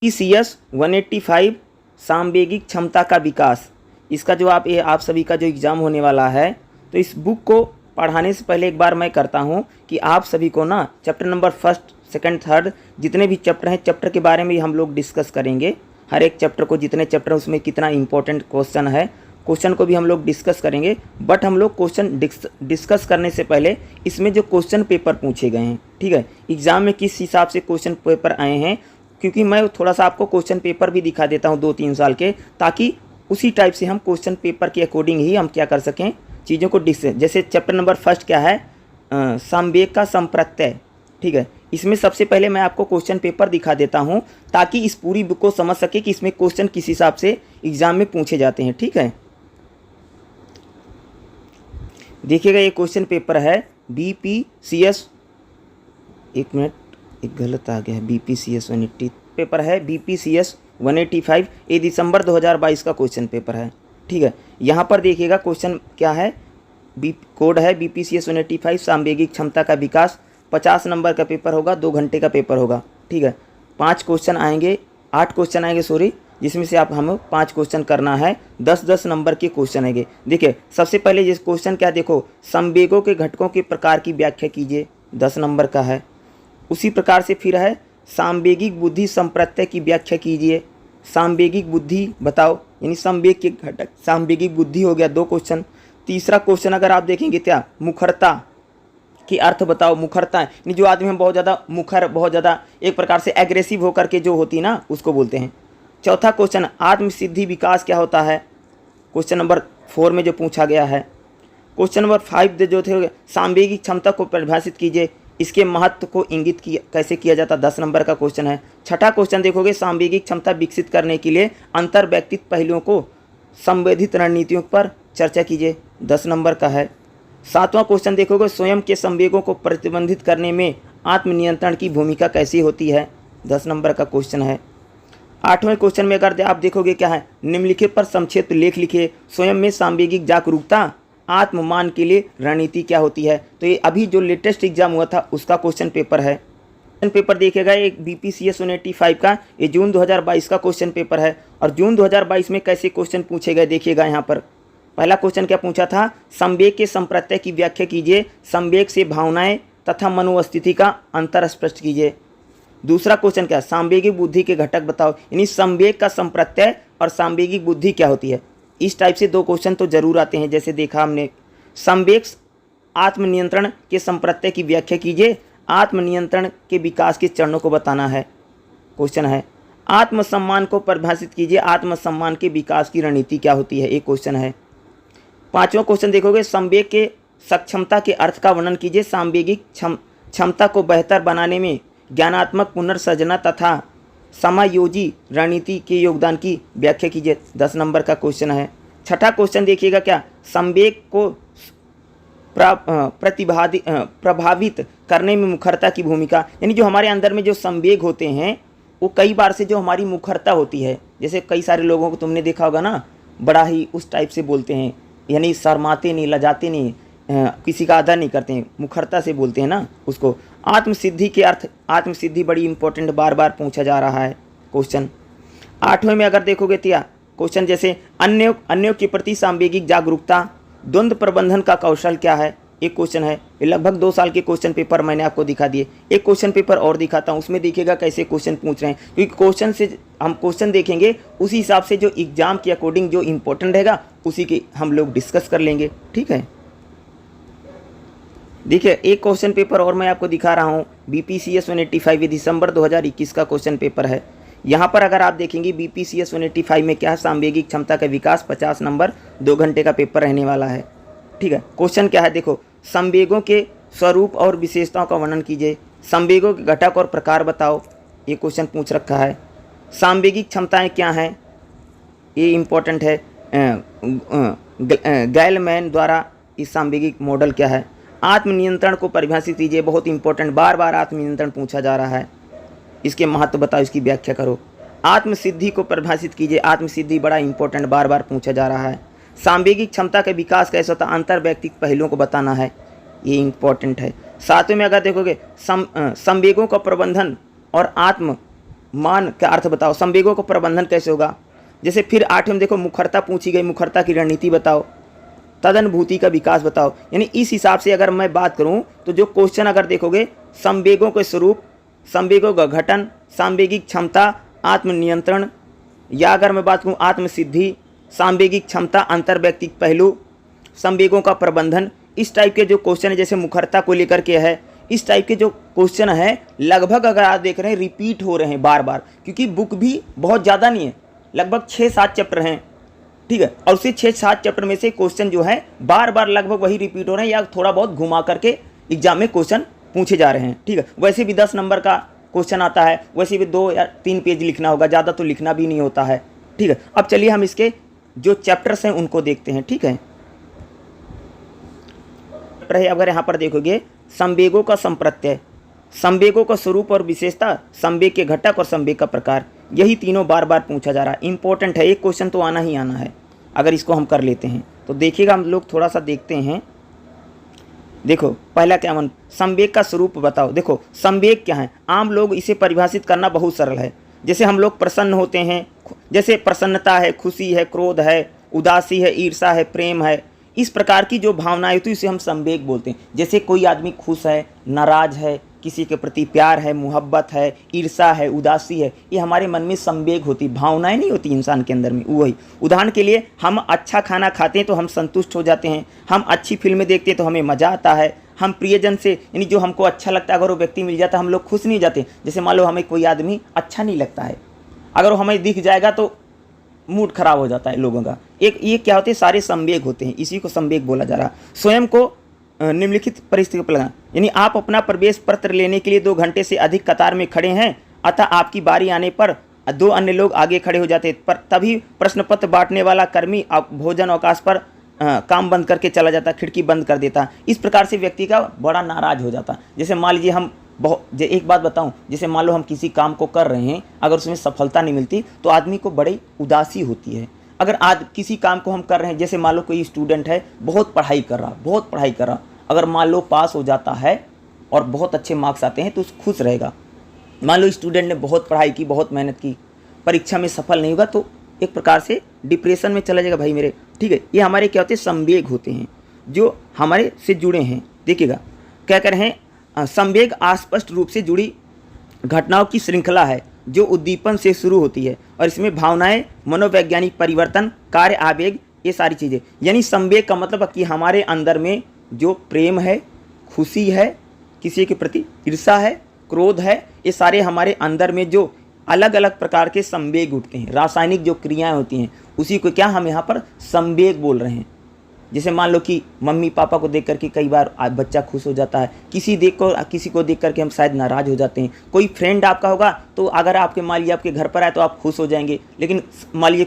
ECS 185 सामवेगिक क्षमता का विकास, इसका जो आप सभी का जो एग्ज़ाम होने वाला है, तो इस बुक को पढ़ाने से पहले एक बार मैं करता हूँ कि आप सभी को ना चैप्टर नंबर 1, 2, 3 जितने भी चैप्टर हैं, चैप्टर के बारे में ही हम लोग डिस्कस करेंगे। हर एक चैप्टर को जितने चैप्टर हैं उसमें कितना इंपॉर्टेंट क्वेश्चन है, क्वेश्चन को भी हम लोग डिस्कस करेंगे। बट हम लोग क्वेश्चन डिस्कस करने से पहले इसमें जो क्वेश्चन पेपर पूछे गए हैं, ठीक है, एग्ज़ाम में किस हिसाब से क्वेश्चन पेपर आए हैं, क्योंकि मैं थोड़ा सा आपको क्वेश्चन पेपर भी दिखा देता हूँ 2-3 साल के, ताकि उसी टाइप से हम क्वेश्चन पेपर के अकॉर्डिंग ही हम क्या कर सकें, चीज़ों को जैसे चैप्टर नंबर 1 क्या है, संवेग का संप्रत्यय, ठीक है। इसमें सबसे पहले मैं आपको क्वेश्चन पेपर दिखा देता हूं ताकि इस पूरी बुक को समझ सके कि इसमें क्वेश्चन किस हिसाब से एग्जाम में पूछे जाते हैं, ठीक है। देखिएगा ये क्वेश्चन पेपर है BPCS, एक मिनट, एक गलत आ गया है, BPCS 180 पेपर है, BPCS 185, ये दिसंबर 2022 का क्वेश्चन पेपर है, ठीक है। यहाँ पर देखिएगा क्वेश्चन क्या है, कोड है BPCS 185 सामवेगिक क्षमता का विकास। 50 नंबर का पेपर होगा, 2 घंटे का पेपर होगा, ठीक है। 8 क्वेश्चन आएंगे सॉरी, जिसमें से आप हमें 5 क्वेश्चन करना है। 10-10 नंबर के क्वेश्चन आएंगे। देखिए सबसे पहले ये क्वेश्चन क्या, देखो, संवेगों के घटकों के प्रकार की व्याख्या कीजिए, 10 नंबर का है। उसी प्रकार से फिर है सामवेगिक बुद्धि संप्रत्यय की व्याख्या कीजिए। सामवेगिक बुद्धि बताओ, यानी संवेग के घटक, सामवेगिक बुद्धि हो गया, 2 क्वेश्चन। तीसरा क्वेश्चन अगर आप देखेंगे क्या, मुखरता की अर्थ बताओ। मुखरता यानी जो आदमी हम बहुत ज़्यादा मुखर, बहुत ज़्यादा एक प्रकार से एग्रेसिव होकर के जो होती ना, उसको बोलते हैं। चौथा क्वेश्चन, आत्मसिद्धि विकास क्या होता है, क्वेश्चन नंबर 4 में जो पूछा गया है। क्वेश्चन नंबर 5 जो थे, सामवेगिक क्षमता को परिभाषित कीजिए, इसके महत्व को इंगित कैसे किया जाता, 10 नंबर का क्वेश्चन है। छठा क्वेश्चन देखोगे, सामवेगिक क्षमता विकसित करने के लिए अंतर व्यक्तित्व पहलुओं को संवेदित रणनीतियों पर चर्चा कीजिए, 10 नंबर का है। 7वां क्वेश्चन देखोगे, स्वयं के संवेगों को प्रतिबंधित करने में आत्मनियंत्रण की भूमिका कैसी होती है, 10 नंबर का क्वेश्चन है। 8वें क्वेश्चन में अगर आप देखोगे क्या है, निम्नलिखित पर संक्षिप्त लेख लिखिए, स्वयं में सामवेगिक जागरूकता आत्ममान के लिए रणनीति क्या होती है। तो ये अभी जो लेटेस्ट एग्जाम हुआ था उसका क्वेश्चन पेपर है। क्वेश्चन पेपर देखिएगा, एक BPCS 185 का, ये जून 2022 का क्वेश्चन पेपर है। और जून 2022 में कैसे क्वेश्चन पूछे गए देखिएगा यहाँ पर। पहला क्वेश्चन क्या पूछा था, संवेग के संप्रत्यय की व्याख्या कीजिए, संवेग से भावनाएं तथा मनोस्थिति का अंतर स्पष्ट कीजिए। दूसरा क्वेश्चन क्या, सामवेगिक बुद्धि के घटक बताओ, यानी संवेग का संप्रत्यय और सामवेगिक बुद्धि क्या होती है। इस टाइप से 2 क्वेश्चन तो जरूर आते हैं। जैसे देखा हमने, संवेग आत्मनियंत्रण के संप्रत्यय की व्याख्या कीजिए, आत्मनियंत्रण के विकास के चरणों को बताना है, क्वेश्चन है। आत्मसम्मान को परिभाषित कीजिए, आत्मसम्मान के विकास की रणनीति क्या होती है, एक क्वेश्चन है। 5वां क्वेश्चन देखोगे, संवेग के सक्षमता के अर्थ का वर्णन कीजिए, सामवेगिक क्षमता को बेहतर बनाने में ज्ञानात्मक पुनर्सृजना तथा समायोजी रणनीति के योगदान की व्याख्या कीजिए, 10 नंबर का क्वेश्चन है। छठा क्वेश्चन देखिएगा क्या, संवेग को प्रभावित करने में मुखरता की भूमिका, यानी जो हमारे अंदर में जो संवेग होते हैं वो कई बार से जो हमारी मुखरता होती है, जैसे कई सारे लोगों को तुमने देखा होगा ना, बड़ा ही उस टाइप से बोलते हैं, यानी शर्माते नहीं, लजाते नहीं, किसी का आदर नहीं करते हैं, मुखरता से बोलते हैं ना उसको। आत्मसिद्धि के अर्थ, आत्मसिद्धि बड़ी इंपॉर्टेंट, बार बार पूछा जा रहा है क्वेश्चन। 8वें में अगर देखोगे तो क्वेश्चन जैसे अन्यों के प्रति सामवेगिक जागरूकता, द्वंद्व प्रबंधन का कौशल क्या है, एक क्वेश्चन है। ये लगभग 2 साल के क्वेश्चन पेपर मैंने आपको दिखा दिए। एक क्वेश्चन पेपर और दिखाता हूँ, उसमें देखिएगा कैसे क्वेश्चन पूछ रहे हैं, क्योंकि क्वेश्चन से हम क्वेश्चन देखेंगे, उसी हिसाब से जो एग्जाम के अकॉर्डिंग जो इंपॉर्टेंट रहेगा उसी के हम लोग डिस्कस कर लेंगे, ठीक है। देखिए एक क्वेश्चन पेपर और मैं आपको दिखा रहा हूँ, BPCS 185 दिसंबर 2021 का क्वेश्चन पेपर है। यहाँ पर अगर आप देखेंगे BPCS 185 में क्या है, सामवेगिक क्षमता का विकास, 50 नंबर, 2 घंटे का पेपर रहने वाला है, ठीक है। क्वेश्चन क्या है, देखो, संवेगों के स्वरूप और विशेषताओं का वर्णन कीजिए, संवेगों के घटक और प्रकार बताओ, ये क्वेश्चन पूछ रखा है। सामवेगिक क्षमताएं क्या हैं, ये इंपॉर्टेंट है। गैलमैन द्वारा इस सामवेगिक मॉडल क्या है। आत्मनियंत्रण को परिभाषित कीजिए, बहुत इंपॉर्टेंट, बार बार आत्मनियंत्रण पूछा जा रहा है, इसके महत्व बताओ, इसकी व्याख्या करो। आत्मसिद्धि को परिभाषित कीजिए, आत्मसिद्धि बड़ा इंपॉर्टेंट, बार बार पूछा जा रहा है। सामवेगिक क्षमता का विकास कैसे होता है, अंतर व्यक्तिगत पहलुओं को बताना है, ये इंपॉर्टेंट है। 7वें में अगर देखोगे, संवेगों का प्रबंधन और मान का अर्थ बताओ, संवेगों का प्रबंधन कैसे होगा। जैसे फिर 8 में देखो मुखरता पूछी गई, मुखरता की रणनीति बताओ, तदनुभूति का विकास बताओ। यानी इस हिसाब से अगर मैं बात करूं तो जो क्वेश्चन अगर देखोगे, संवेगों के स्वरूप, संवेगों का घटन, सांवेगिक क्षमता, आत्मनियंत्रण, या अगर मैं बात करूं आत्मसिद्धि, सांवेगिक क्षमता, अंतर्वैयक्तिक पहलू, संवेगों का प्रबंधन, इस टाइप के जो क्वेश्चन है, जैसे मुखरता को लेकर के है, इस टाइप के जो क्वेश्चन है लगभग अगर आप देख रहे हैं रिपीट हो रहे हैं बार बार, क्योंकि बुक भी बहुत ज़्यादा नहीं है, लगभग 6-7 चैप्टर हैं, ठीक है। और उसी 6-7 चैप्टर में से क्वेश्चन जो है बार बार लगभग वही रिपीट हो रहे हैं, या थोड़ा बहुत घुमा करके एग्जाम में क्वेश्चन पूछे जा रहे हैं, ठीक है। वैसे भी 10 नंबर का क्वेश्चन आता है, वैसे भी 2 या 3 पेज लिखना होगा, ज़्यादा तो लिखना भी नहीं होता है, ठीक है। अब चलिए हम इसके जो चैप्टर्स हैं उनको देखते हैं, ठीक है। अगर यहाँ पर देखोगे, संवेगों का संप्रत्यय, संवेगों का स्वरूप और विशेषता, संवेग के घटक और संवेग का प्रकार, यही तीनों बार बार पूछा जा रहा है। इंपॉर्टेंट है, एक क्वेश्चन तो आना ही आना है अगर इसको हम कर लेते हैं तो। देखिएगा हम लोग थोड़ा सा देखते हैं। देखो पहला क्या मन, संवेग का स्वरूप बताओ। देखो संवेग क्या है, आम लोग इसे परिभाषित करना बहुत सरल है। जैसे हम लोग प्रसन्न होते हैं, जैसे प्रसन्नता है, खुशी है, क्रोध है, उदासी है, ईर्षा है, प्रेम है, इस प्रकार की जो भावनाएं होती है इसे हम संवेग बोलते हैं। जैसे कोई आदमी खुश है, नाराज है, किसी के प्रति प्यार है, मोहब्बत है, ईर्षा है, उदासी है, ये हमारे मन में संवेग होती, भावनाएं नहीं होती इंसान के अंदर में। वही उदाहरण के लिए, हम अच्छा खाना खाते हैं तो हम संतुष्ट हो जाते हैं, हम अच्छी फिल्में देखते हैं तो हमें मज़ा आता है, हम प्रियजन से यानी जो हमको अच्छा लगता है अगर वो व्यक्ति मिल जाता है हम लोग खुश नहीं जाते। जैसे मान लो हमें कोई आदमी अच्छा नहीं लगता है, अगर वो हमें दिख जाएगा तो मूड खराब हो जाता है लोगों का। एक ये क्या होते हैं, सारे संवेग होते हैं, इसी को संवेग बोला जा रहा है। स्वयं को निम्नलिखित परिस्थिति पर लगाना, यानी आप अपना प्रवेश पत्र लेने के लिए 2 घंटे से अधिक कतार में खड़े हैं, अतः आपकी बारी आने पर 2 अन्य लोग आगे खड़े हो जाते, पर तभी प्रश्न पत्र बांटने वाला कर्मी भोजन अवकाश पर काम बंद करके चला जाता, खिड़की बंद कर देता। इस प्रकार से व्यक्ति का बड़ा नाराज हो जाता। जैसे मान लीजिए हम एक बात बताऊं, जैसे मान लो हम किसी काम को कर रहे हैं, अगर उसमें सफलता नहीं मिलती तो आदमी को बड़ी उदासी होती है। अगर आज किसी काम को हम कर रहे हैं, जैसे मान लो कोई स्टूडेंट है बहुत पढ़ाई कर रहा, अगर मान लो पास हो जाता है और बहुत अच्छे मार्क्स आते हैं तो खुश रहेगा। मान लो स्टूडेंट ने बहुत पढ़ाई की, बहुत मेहनत की, परीक्षा में सफल नहीं होगा तो एक प्रकार से डिप्रेशन में चला जाएगा भाई मेरे, ठीक है। ये हमारे क्या होते हैं, संवेग होते हैं जो हमारे से जुड़े हैं। देखिएगा क्या कर रहे हैं, संवेग अस्पष्ट रूप से जुड़ी घटनाओं की श्रृंखला है जो उद्दीपन से शुरू होती है, और इसमें भावनाएं, मनोवैज्ञानिक परिवर्तन, कार्य, आवेग, ये सारी चीज़ें। यानी संवेग का मतलब कि हमारे अंदर में जो प्रेम है, खुशी है, किसी के प्रति ईर्षा है, क्रोध है, ये सारे हमारे अंदर में जो अलग अलग प्रकार के संवेग उठते हैं, रासायनिक जो क्रियाएं होती हैं, उसी को क्या हम यहाँ पर संवेग बोल रहे हैं। जैसे मान लो कि मम्मी पापा को देख करके कई बार बच्चा खुश हो जाता है, किसी को देख करके हम शायद नाराज़ हो जाते हैं। कोई फ्रेंड आपका होगा तो अगर आपके मान लीजिए आपके घर पर आए तो आप खुश हो जाएंगे, लेकिन मान लीजिए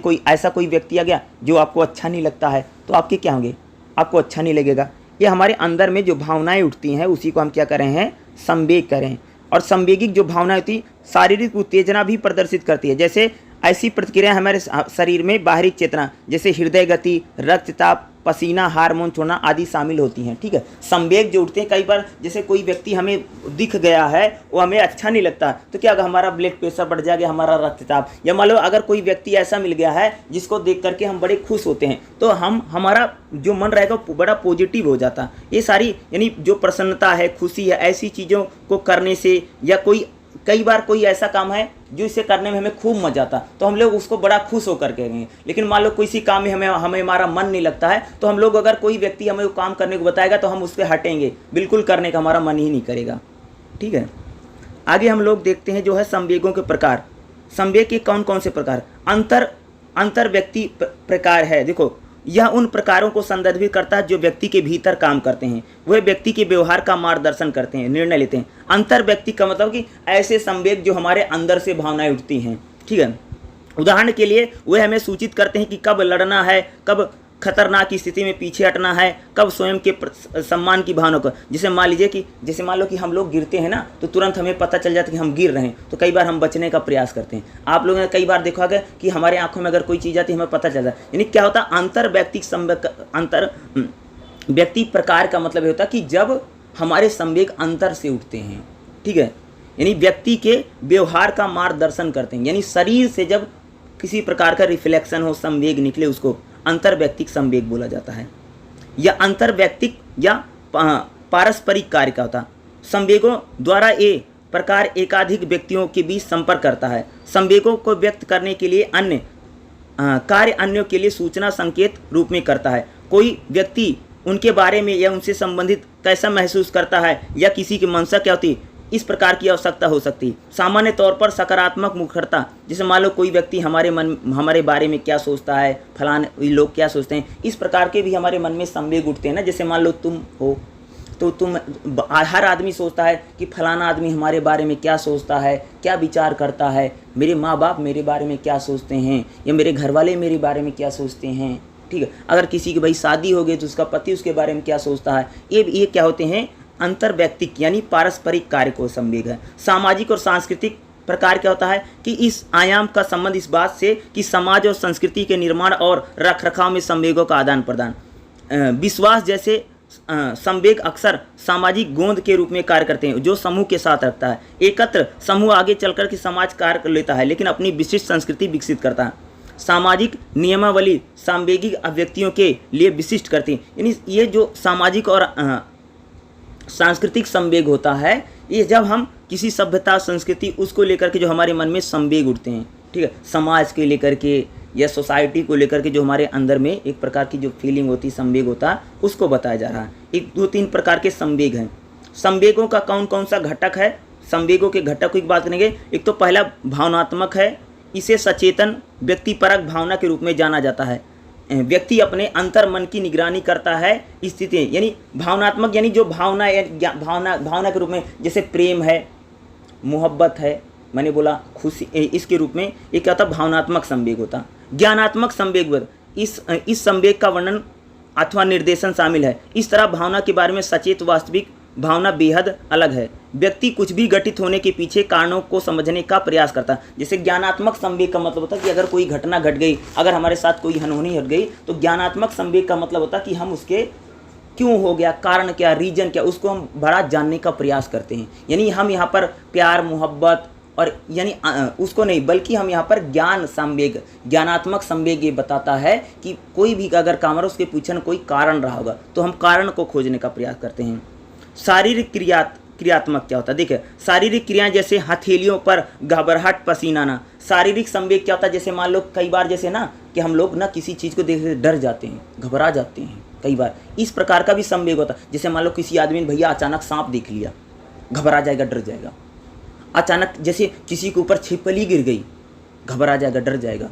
कोई व्यक्ति आ गया जो आपको अच्छा नहीं लगता है तो आपके क्या होंगे, आपको अच्छा नहीं लगेगा। ये हमारे अंदर में जो भावनाएं उठती हैं उसी को हम क्या कर रहे हैं, संवेग करें। और संवेगिक जो भावनाएं होती शारीरिक उत्तेजना भी प्रदर्शित करती है। जैसे ऐसी प्रतिक्रिया हमारे शरीर में बाहरी चेतना, जैसे हृदय गति, रक्तचाप, पसीना, हार्मोन छोड़ना आदि शामिल होती हैं, ठीक है। संवेग जो उठते हैं, कई बार जैसे कोई व्यक्ति हमें दिख गया है, वो हमें अच्छा नहीं लगता तो क्या होगा, हमारा ब्लड प्रेशर बढ़ जाएगा, हमारा रक्तचाप। या मान लो अगर कोई व्यक्ति ऐसा मिल गया है जिसको देख करके हम बड़े खुश होते हैं तो हमारा जो मन रहेगा वो बड़ा पॉजिटिव हो जाता। ये सारी यानी जो प्रसन्नता है, खुशी है, ऐसी चीज़ों को करने से, या कई बार कोई ऐसा काम है जो इसे करने में हमें खूब मजा आता तो हम लोग उसको बड़ा खुश होकर करेंगे। लेकिन मान लो किसी काम में हमें हमारा मन नहीं लगता है तो हम लोग, अगर कोई व्यक्ति हमें वो काम करने को बताएगा तो हम उससे हटेंगे, बिल्कुल करने का हमारा मन ही नहीं करेगा, ठीक है। आगे हम लोग देखते हैं जो है संवेगों के प्रकार। संवेग के कौन कौन से प्रकार, अंतर व्यक्ति प्रकार है। देखो यह उन प्रकारों को संदर्भित करता है जो व्यक्ति के भीतर काम करते हैं, वह व्यक्ति के व्यवहार का मार्गदर्शन करते हैं, निर्णय लेते हैं। अंतर व्यक्ति का मतलब कि ऐसे संवेग जो हमारे अंदर से भावनाएं उठती हैं, ठीक है। उदाहरण के लिए वे हमें सूचित करते हैं कि कब लड़ना है, कब खतरनाक स्थिति में पीछे हटना है, कब स्वयं के सम्मान की भावना को। जैसे मान लो कि हम लोग गिरते हैं ना तो तुरंत हमें पता चल जाता है कि हम गिर रहे हैं, तो कई बार हम बचने का प्रयास करते हैं। आप लोगों ने कई बार देखा होगा कि हमारे आंखों में अगर कोई चीज़ आती है हमें पता चल जाता है। यानी क्या होता है, अंतर व्यक्ति प्रकार का मतलब ये होता है कि जब हमारे संवेग अंतर से उठते हैं, ठीक है। यानी व्यक्ति के व्यवहार का मार्गदर्शन करते हैं। यानी शरीर से जब किसी प्रकार का रिफ्लेक्शन हो, संवेग निकले, उसको अंतर्व्यक्तिक संवेग बोला जाता है। या अंतर्व्यक्तिक या पारस्परिक कार्य का होता। संवेगों द्वारा ये प्रकार एकाधिक व्यक्तियों के बीच संपर्क करता है। संवेगों को व्यक्त करने के लिए अन्य कार्य अन्यों के लिए सूचना संकेत रूप में करता है। कोई व्यक्ति उनके बारे में या उनसे संबंधित कैसा महसूस करता है या किसी की मंशा क्या होती है, इस प्रकार की आवश्यकता हो सकती है। सामान्य तौर पर सकारात्मक मुखरता, जैसे मान लो कोई व्यक्ति हमारे बारे में क्या सोचता है, फलाने लोग क्या सोचते हैं, इस प्रकार के भी हमारे मन में संवेग उठते हैं ना। जैसे मान लो तुम हो तो हर आदमी सोचता है कि फलाना आदमी हमारे बारे में क्या सोचता है, क्या विचार करता है, मेरे माँ बाप मेरे बारे में क्या सोचते हैं, या मेरे घर वाले मेरे बारे में क्या सोचते हैं। ठीक है, अगर किसी की भाई शादी हो गई तो उसका पति उसके बारे में क्या सोचता है। ये क्या होते हैं, अंतर्व्यक्तिक यानी पारस्परिक कार्य को संवेग है। सामाजिक और सांस्कृतिक प्रकार क्या होता है कि इस आयाम का संबंध इस बात से कि समाज और संस्कृति के निर्माण और रखरखाव में संवेगों का आदान प्रदान। विश्वास जैसे संवेग अक्सर सामाजिक गोंद के रूप में कार्य करते हैं जो समूह के साथ रखता है। एकत्र समूह आगे चलकर के समाज कार्य कर लेता है, लेकिन अपनी विशिष्ट संस्कृति विकसित करता है। सामाजिक नियमावली सांवेगिक अभिव्यक्तियों के लिए विशिष्ट करती है। यानी ये जो सामाजिक और सांस्कृतिक संवेग होता है, ये जब हम किसी सभ्यता संस्कृति उसको लेकर के जो हमारे मन में संवेग उठते हैं, ठीक है, समाज के लेकर के या सोसाइटी को लेकर के जो हमारे अंदर में एक प्रकार की जो फीलिंग होती है, संवेग होता है, उसको बताया जा रहा है। एक 2-3 प्रकार के संवेग हैं। संवेगों का कौन कौन सा घटक है, संवेगों के घटक की बात करेंगे। एक तो पहला भावनात्मक है, इसे सचेतन व्यक्तिपरक भावना के रूप में जाना जाता है। व्यक्ति अपने अंतर मन की निगरानी करता है स्थिति, यानी भावनात्मक यानी जो भावना भावना के रूप में, जैसे प्रेम है, मोहब्बत है, मैंने बोला खुशी, इसके रूप में एक क्या होता है, भावनात्मक संवेग होता। ज्ञानात्मक संवेग, इस संवेग का वर्णन अथवा निर्देशन शामिल है। इस तरह भावना के बारे में सचेत वास्तविक भावना बेहद अलग है। व्यक्ति कुछ भी घटित होने के पीछे कारणों को समझने का प्रयास करता है। जैसे ज्ञानात्मक संवेग का मतलब होता है कि अगर कोई घटना घट गई, अगर हमारे साथ कोई अनहोनी घट गई, तो ज्ञानात्मक संवेग का मतलब होता है कि हम उसके क्यों हो गया, कारण क्या, रीजन क्या, उसको हम बड़ा जानने का प्रयास करते हैं। यानी हम यहाँ पर प्यार मोहब्बत और यानी उसको नहीं, बल्कि हम यहाँ पर ज्ञान संवेग, ज्ञानात्मक संवेग ये बताता है कि कोई भी अगर काम है उसके पीछे कोई कारण रहा होगा, तो हम कारण को खोजने का प्रयास करते हैं। शारीरिक क्रियात्मक क्या होता है, देखिए शारीरिक क्रियाएं जैसे हथेलियों पर घबराहट, पसीना आना। शारीरिक संवेग क्या होता है, जैसे मान लो कई बार जैसे ना कि हम लोग ना किसी चीज़ को देख डर जाते हैं, घबरा जाते हैं कई बार, इस प्रकार का भी संवेग होता है। जैसे मान लो किसी आदमी ने भैया अचानक सांप देख लिया, घबरा जाएगा, डर जाएगा। अचानक जैसे किसी के ऊपर छिपकली गिर गई, घबरा जाएगा, डर जाएगा,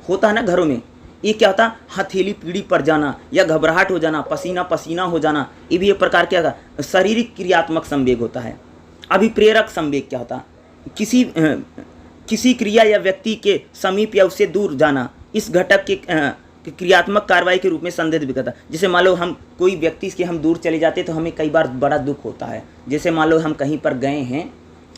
होता है ना घरों में। ये क्या होता है, हथेली पीढ़ी पर जाना या घबराहट हो जाना, पसीना पसीना हो जाना, ये भी एक प्रकार क्या होता, शारीरिक क्रियात्मक संवेग होता है। अभिप्रेरक संवेग क्या होता है, किसी क्रिया या व्यक्ति के समीप या उससे दूर जाना, इस घटक के क्रियात्मक कार्रवाई के रूप में संदिग्ध भी करता है। जैसे मान लो हम कोई व्यक्ति के हम दूर चले जाते हैं तो हमें कई बार बड़ा दुख होता है। जैसे मान लो हम कहीं पर गए हैं,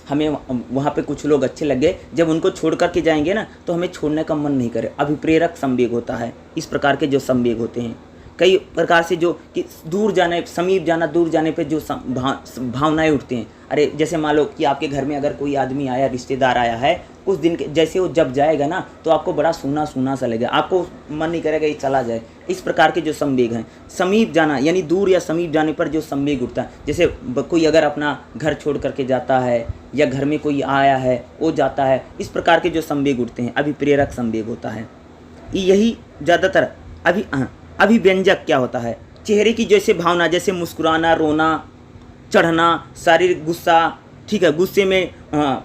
हमें वहाँ पे कुछ लोग अच्छे लगे, जब उनको छोड़ करके जाएंगे ना तो हमें छोड़ने का मन नहीं करे, अभिप्रेरक संवेग होता है। इस प्रकार के जो संवेग होते हैं, कई प्रकार से जो कि दूर जाने, समीप जाना, दूर जाने पे जो भावनाएं उठती हैं। अरे जैसे मान लो कि आपके घर में अगर कोई आदमी आया, रिश्तेदार आया है, कुछ दिन के जैसे वो जब जाएगा ना तो आपको बड़ा सूना सूना सा लगेगा, आपको मन नहीं करेगा ये चला जाए। इस प्रकार के जो संवेग हैं, समीप जाना यानी दूर या समीप जाने पर जो संवेग उठता है, जैसे कोई अगर अपना घर छोड़ करके जाता है या घर में कोई आया है वो जाता है, इस प्रकार के जो संवेग उठते हैं अभिप्रेरक संवेग होता है। यही ज़्यादातर अभिव्यंजक क्या होता है, चेहरे की जैसे भावना, जैसे मुस्कुराना, रोना, चढ़ना, शारीरिक गुस्सा, ठीक है, गुस्से में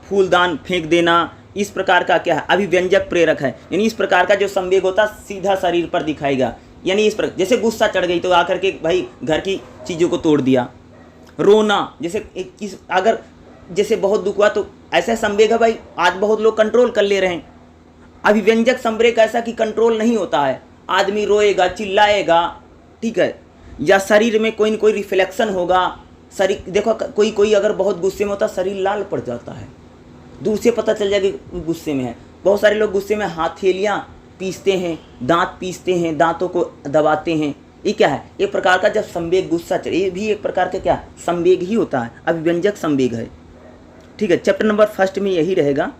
फूलदान फेंक देना, इस प्रकार का क्या है, अभिव्यंजक प्रेरक है। यानी इस प्रकार का जो संवेग होता सीधा शरीर पर दिखाएगा। यानी इस प्रकार जैसे गुस्सा चढ़ गई तो आकर के भाई घर की चीज़ों को तोड़ दिया। रोना, जैसे अगर जैसे बहुत दुख हुआ तो ऐसा संवेग है भाई, आज बहुत लोग कंट्रोल कर ले रहे हैं। अभिव्यंजक संवेग ऐसा कि कंट्रोल नहीं होता है, आदमी रोएगा, चिल्लाएगा, ठीक है, या शरीर में कोई न कोई रिफ्लेक्शन होगा। शरीर देखो, कोई अगर बहुत गुस्से में होता शरीर लाल पड़ जाता है, दूर से पता चल जाएगा कि गुस्से में है। बहुत सारे लोग गुस्से में हथेलियाँ पीसते हैं, दांत पीसते हैं, दांतों को दबाते हैं। ये क्या है, एक प्रकार का जब संवेग गुस्सा चढ़े, ये भी एक प्रकार का क्या संवेग ही होता है, अभिव्यंजक संवेग है। ठीक है, चैप्टर नंबर फर्स्ट में यही रहेगा।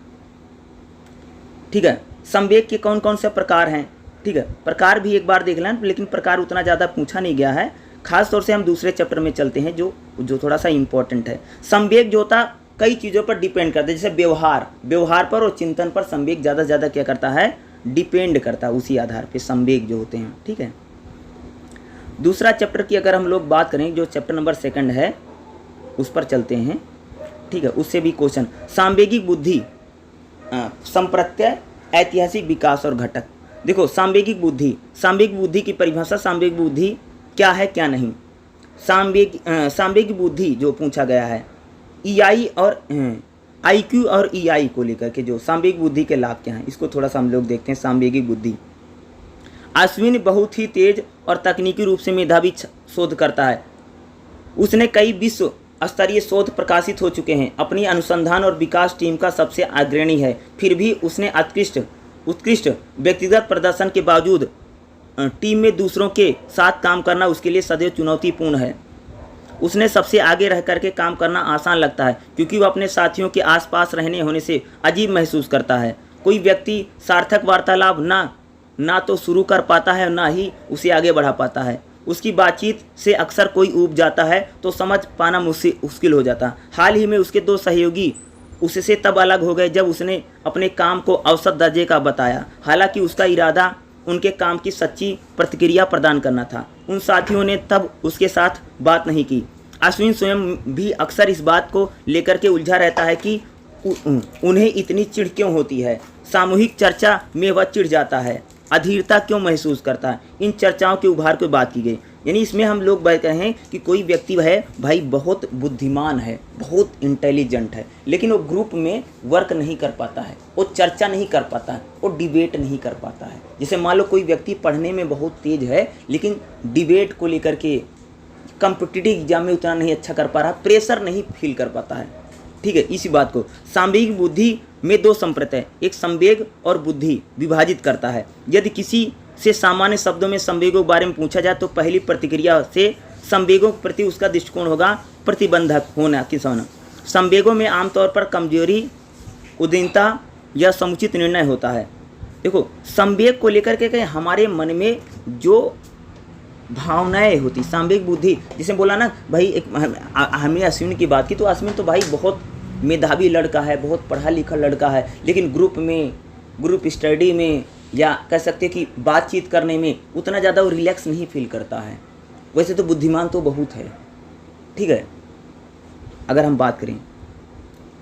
ठीक है, संवेग के कौन कौन से प्रकार हैं। ठीक है, प्रकार भी एक बार देख लें, लेकिन प्रकार उतना ज़्यादा पूछा नहीं गया है। खास तौर से हम दूसरे चैप्टर में चलते हैं जो थोड़ा सा इम्पोर्टेंट है। संवेग जो होता कई चीज़ों पर डिपेंड करता है, जैसे व्यवहार पर और चिंतन पर संवेग ज़्यादा से ज़्यादा क्या करता है, डिपेंड करता है, उसी आधार पे संवेग जो होते हैं। ठीक है, दूसरा चैप्टर की अगर हम लोग बात करें, जो चैप्टर नंबर 2 है उस पर चलते हैं। ठीक है, उससे भी क्वेश्चन, सांवेगिक बुद्धि, संप्रत्यय, ऐतिहासिक विकास और घटक। देखो सांवेगिक बुद्धि की परिभाषा, सांवेगिक बुद्धि क्या है क्या नहीं। सांवेगिक बुद्धि जो पूछा गया है, ईआई और आईक्यू और ईआई को लेकर के जो सांवेगिक बुद्धि के लाभ क्या हैं, इसको थोड़ा सा हम लोग देखते हैं। सांवेगिक बुद्धि, अश्विन बहुत ही तेज और तकनीकी रूप से मेधावी शोध करता है। उसने कई विश्व स्तरीय शोध प्रकाशित हो चुके हैं। अपनी अनुसंधान और विकास टीम का सबसे अग्रणी है। फिर भी उसने उत्कृष्ट व्यक्तिगत प्रदर्शन के बावजूद टीम में दूसरों के साथ काम करना उसके लिए सदैव चुनौतीपूर्ण है। उसने सबसे आगे रह करके काम करना आसान लगता है, क्योंकि वह अपने साथियों के आसपास रहने होने से अजीब महसूस करता है। कोई व्यक्ति सार्थक वार्तालाप ना तो शुरू कर पाता है, ना ही उसे आगे बढ़ा पाता है। उसकी बातचीत से अक्सर कोई ऊब जाता है तो समझ पाना मुश्किल हो जाता। हाल ही में उसके 2 सहयोगी उससे तब अलग हो गए जब उसने अपने काम को औसत दर्जे का बताया। हालांकि उसका इरादा उनके काम की सच्ची प्रतिक्रिया प्रदान करना था। उन साथियों ने तब उसके साथ बात नहीं की। अश्विन स्वयं भी अक्सर इस बात को लेकर के उलझा रहता है कि उन्हें इतनी चिढ़ क्यों होती है। सामूहिक चर्चा में वह चिढ़ जाता है, अधीरता क्यों महसूस करता है। इन चर्चाओं के उभार को बात की गई। यानी इसमें हम लोग बात कर रहे हैं कि कोई व्यक्ति है भाई बहुत बुद्धिमान है, बहुत इंटेलिजेंट है, लेकिन वो ग्रुप में वर्क नहीं कर पाता है, वो चर्चा नहीं कर पाता है, वो डिबेट नहीं कर पाता है। जैसे मान लो कोई व्यक्ति पढ़ने में बहुत तेज है, लेकिन डिबेट को लेकर के कॉम्पिटिटिव एग्जाम में उतना नहीं अच्छा कर पा रहा, प्रेशर नहीं फील कर पाता है। ठीक है, इसी बात को सांवेगिक बुद्धि में 2 संप्रत्यय, एक संवेग और बुद्धि विभाजित करता है। यदि किसी से सामान्य शब्दों में संवेगों के बारे में पूछा जाए तो पहली प्रतिक्रिया से संवेगों के प्रति उसका दृष्टिकोण होगा प्रतिबंधक होना होना। संवेगों में आमतौर पर कमजोरी, उदासीनता या समुचित निर्णय होता है। देखो संवेग को लेकर के हमारे मन में जो भावनाएं होती, सांवेगिक बुद्धि, जिसे बोला ना भाई, एक हमने अश्विन की बात की तो अश्विन तो भाई बहुत मेधावी लड़का है, बहुत पढ़ा लिखा लड़का है, लेकिन ग्रुप स्टडी में या कह सकते कि बातचीत करने में उतना ज़्यादा वो रिलैक्स नहीं फील करता है। वैसे तो बुद्धिमान तो बहुत है। ठीक है, अगर हम बात करें,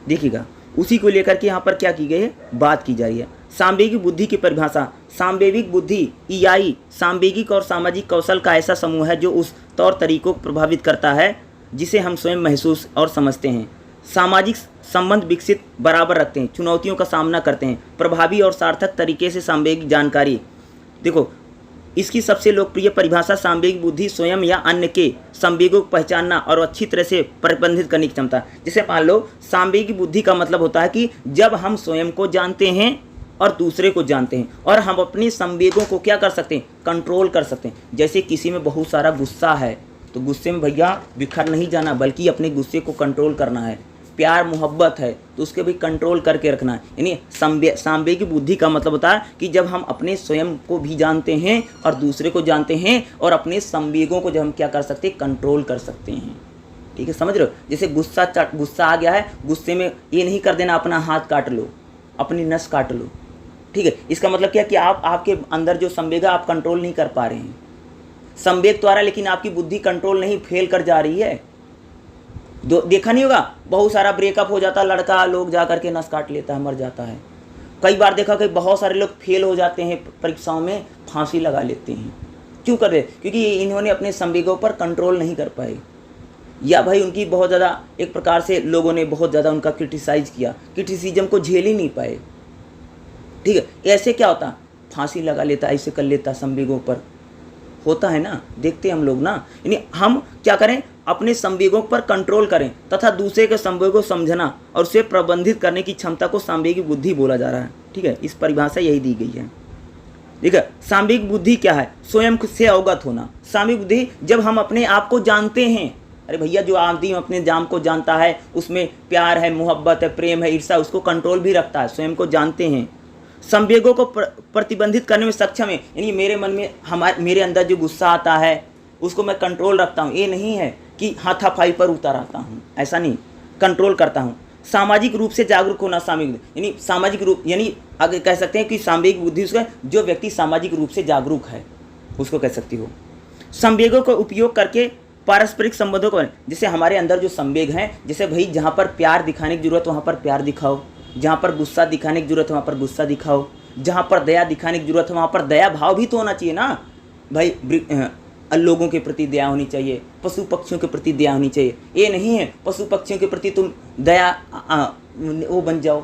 देखिएगा उसी को लेकर के यहाँ पर क्या की गई है, बात की जा रही है। सांवेगिक बुद्धि की परिभाषा, सांवेगिक बुद्धि ईआई सांवेगिक और सामाजिक कौशल का ऐसा समूह है जो उस तौर तरीकों को प्रभावित करता है जिसे हम स्वयं महसूस और समझते हैं। सामाजिक संबंध विकसित बराबर रखते हैं, चुनौतियों का सामना करते हैं, प्रभावी और सार्थक तरीके से सांवेगिक जानकारी। देखो इसकी सबसे लोकप्रिय परिभाषा सांवेगिक बुद्धि स्वयं या अन्य के संवेगों को पहचानना और अच्छी तरह से प्रबंधित करने की क्षमता। जैसे मान लो सांवेगिक बुद्धि का मतलब होता है कि जब हम स्वयं को जानते हैं और दूसरे को जानते हैं और हम अपने संवेगों को क्या कर सकते हैं, कंट्रोल कर सकते हैं। जैसे किसी में बहुत सारा गुस्सा है तो गुस्से में भैया बिखर नहीं जाना, बल्कि अपने गुस्से को कंट्रोल करना है। प्यार मोहब्बत है तो उसके भी कंट्रोल करके रखना है। यानी सांवेगिक बुद्धि का मतलब होता है कि जब हम अपने स्वयं को भी जानते हैं और दूसरे को जानते हैं और अपने संवेगों को जब हम क्या कर सकते हैं, कंट्रोल कर सकते हैं। ठीक है, समझ रहे हो। जैसे गुस्सा आ गया है, गुस्से में ये नहीं कर देना अपना हाथ काट लो, अपनी नस काट लो। ठीक है, इसका मतलब क्या कि आपके अंदर जो संवेग है आप कंट्रोल नहीं कर पा रहे हैं। संवेग तो आ रहा है लेकिन आपकी बुद्धि कंट्रोल नहीं, फेल कर जा रही है। देखा नहीं होगा, बहुत सारा ब्रेकअप हो जाता, लड़का लोग जा करके नस काट लेता है, मर जाता है। कई बार देखा कि बहुत सारे लोग फेल हो जाते हैं परीक्षाओं में, फांसी लगा लेते हैं। क्यों कर रहे? क्योंकि इन्होंने अपने संवेगों पर कंट्रोल नहीं कर पाए, या भाई उनकी बहुत ज़्यादा एक प्रकार से लोगों ने बहुत ज़्यादा उनका क्रिटिसाइज किया, क्रिटिसिज्म को झेल ही नहीं पाए। ठीक है, ऐसे क्या होता, फांसी लगा लेता, ऐसे कर लेता, संवेगों पर होता है ना, देखते हैं हम लोग ना। यानी हम क्या करें, अपने संवेगों पर कंट्रोल करें तथा दूसरे के संवेगों को समझना और उसे प्रबंधित करने की क्षमता को सांवेगिक बुद्धि बोला जा रहा है। ठीक है, इस परिभाषा यही दी गई है। ठीक है, सांवेगिक बुद्धि क्या है, स्वयं से अवगत होना। सांवेगिक बुद्धि जब हम अपने आप को जानते हैं, अरे भैया जो आदमी अपने जाम को जानता है, उसमें प्यार है, मोहब्बत है, प्रेम है, ईर्ष्या, उसको कंट्रोल भी रखता है, स्वयं को जानते हैं, संवेगों को प्रतिबंधित करने में सक्षम है। यानी मेरे मन में मेरे अंदर जो गुस्सा आता है उसको मैं कंट्रोल रखता हूँ। ये नहीं है कि हाथापाई पर उतर आता हूँ, ऐसा नहीं, कंट्रोल करता हूँ। सामाजिक रूप से जागरूक होना, यानी सामाजिक रूप, यानी अगर कह सकते हैं कि सांवेगिक बुद्धि उसका, जो व्यक्ति सामाजिक रूप से जागरूक है उसको कह सकती हो। संवेगों का उपयोग करके पारस्परिक संबंधों को, जैसे हमारे अंदर जो संवेग हैं, जैसे भाई जहाँ पर प्यार दिखाने की जरूरत वहाँ पर प्यार दिखाओ, जहाँ पर गुस्सा दिखाने की जरूरत है वहाँ पर गुस्सा दिखाओ, जहाँ पर दया दिखाने की जरूरत है वहाँ पर दया भाव भी तो होना चाहिए ना भाई। लोगों के प्रति दया होनी चाहिए, पशु पक्षियों के प्रति दया होनी चाहिए। ये नहीं है पशु पक्षियों के प्रति तुम दया वो बन जाओ,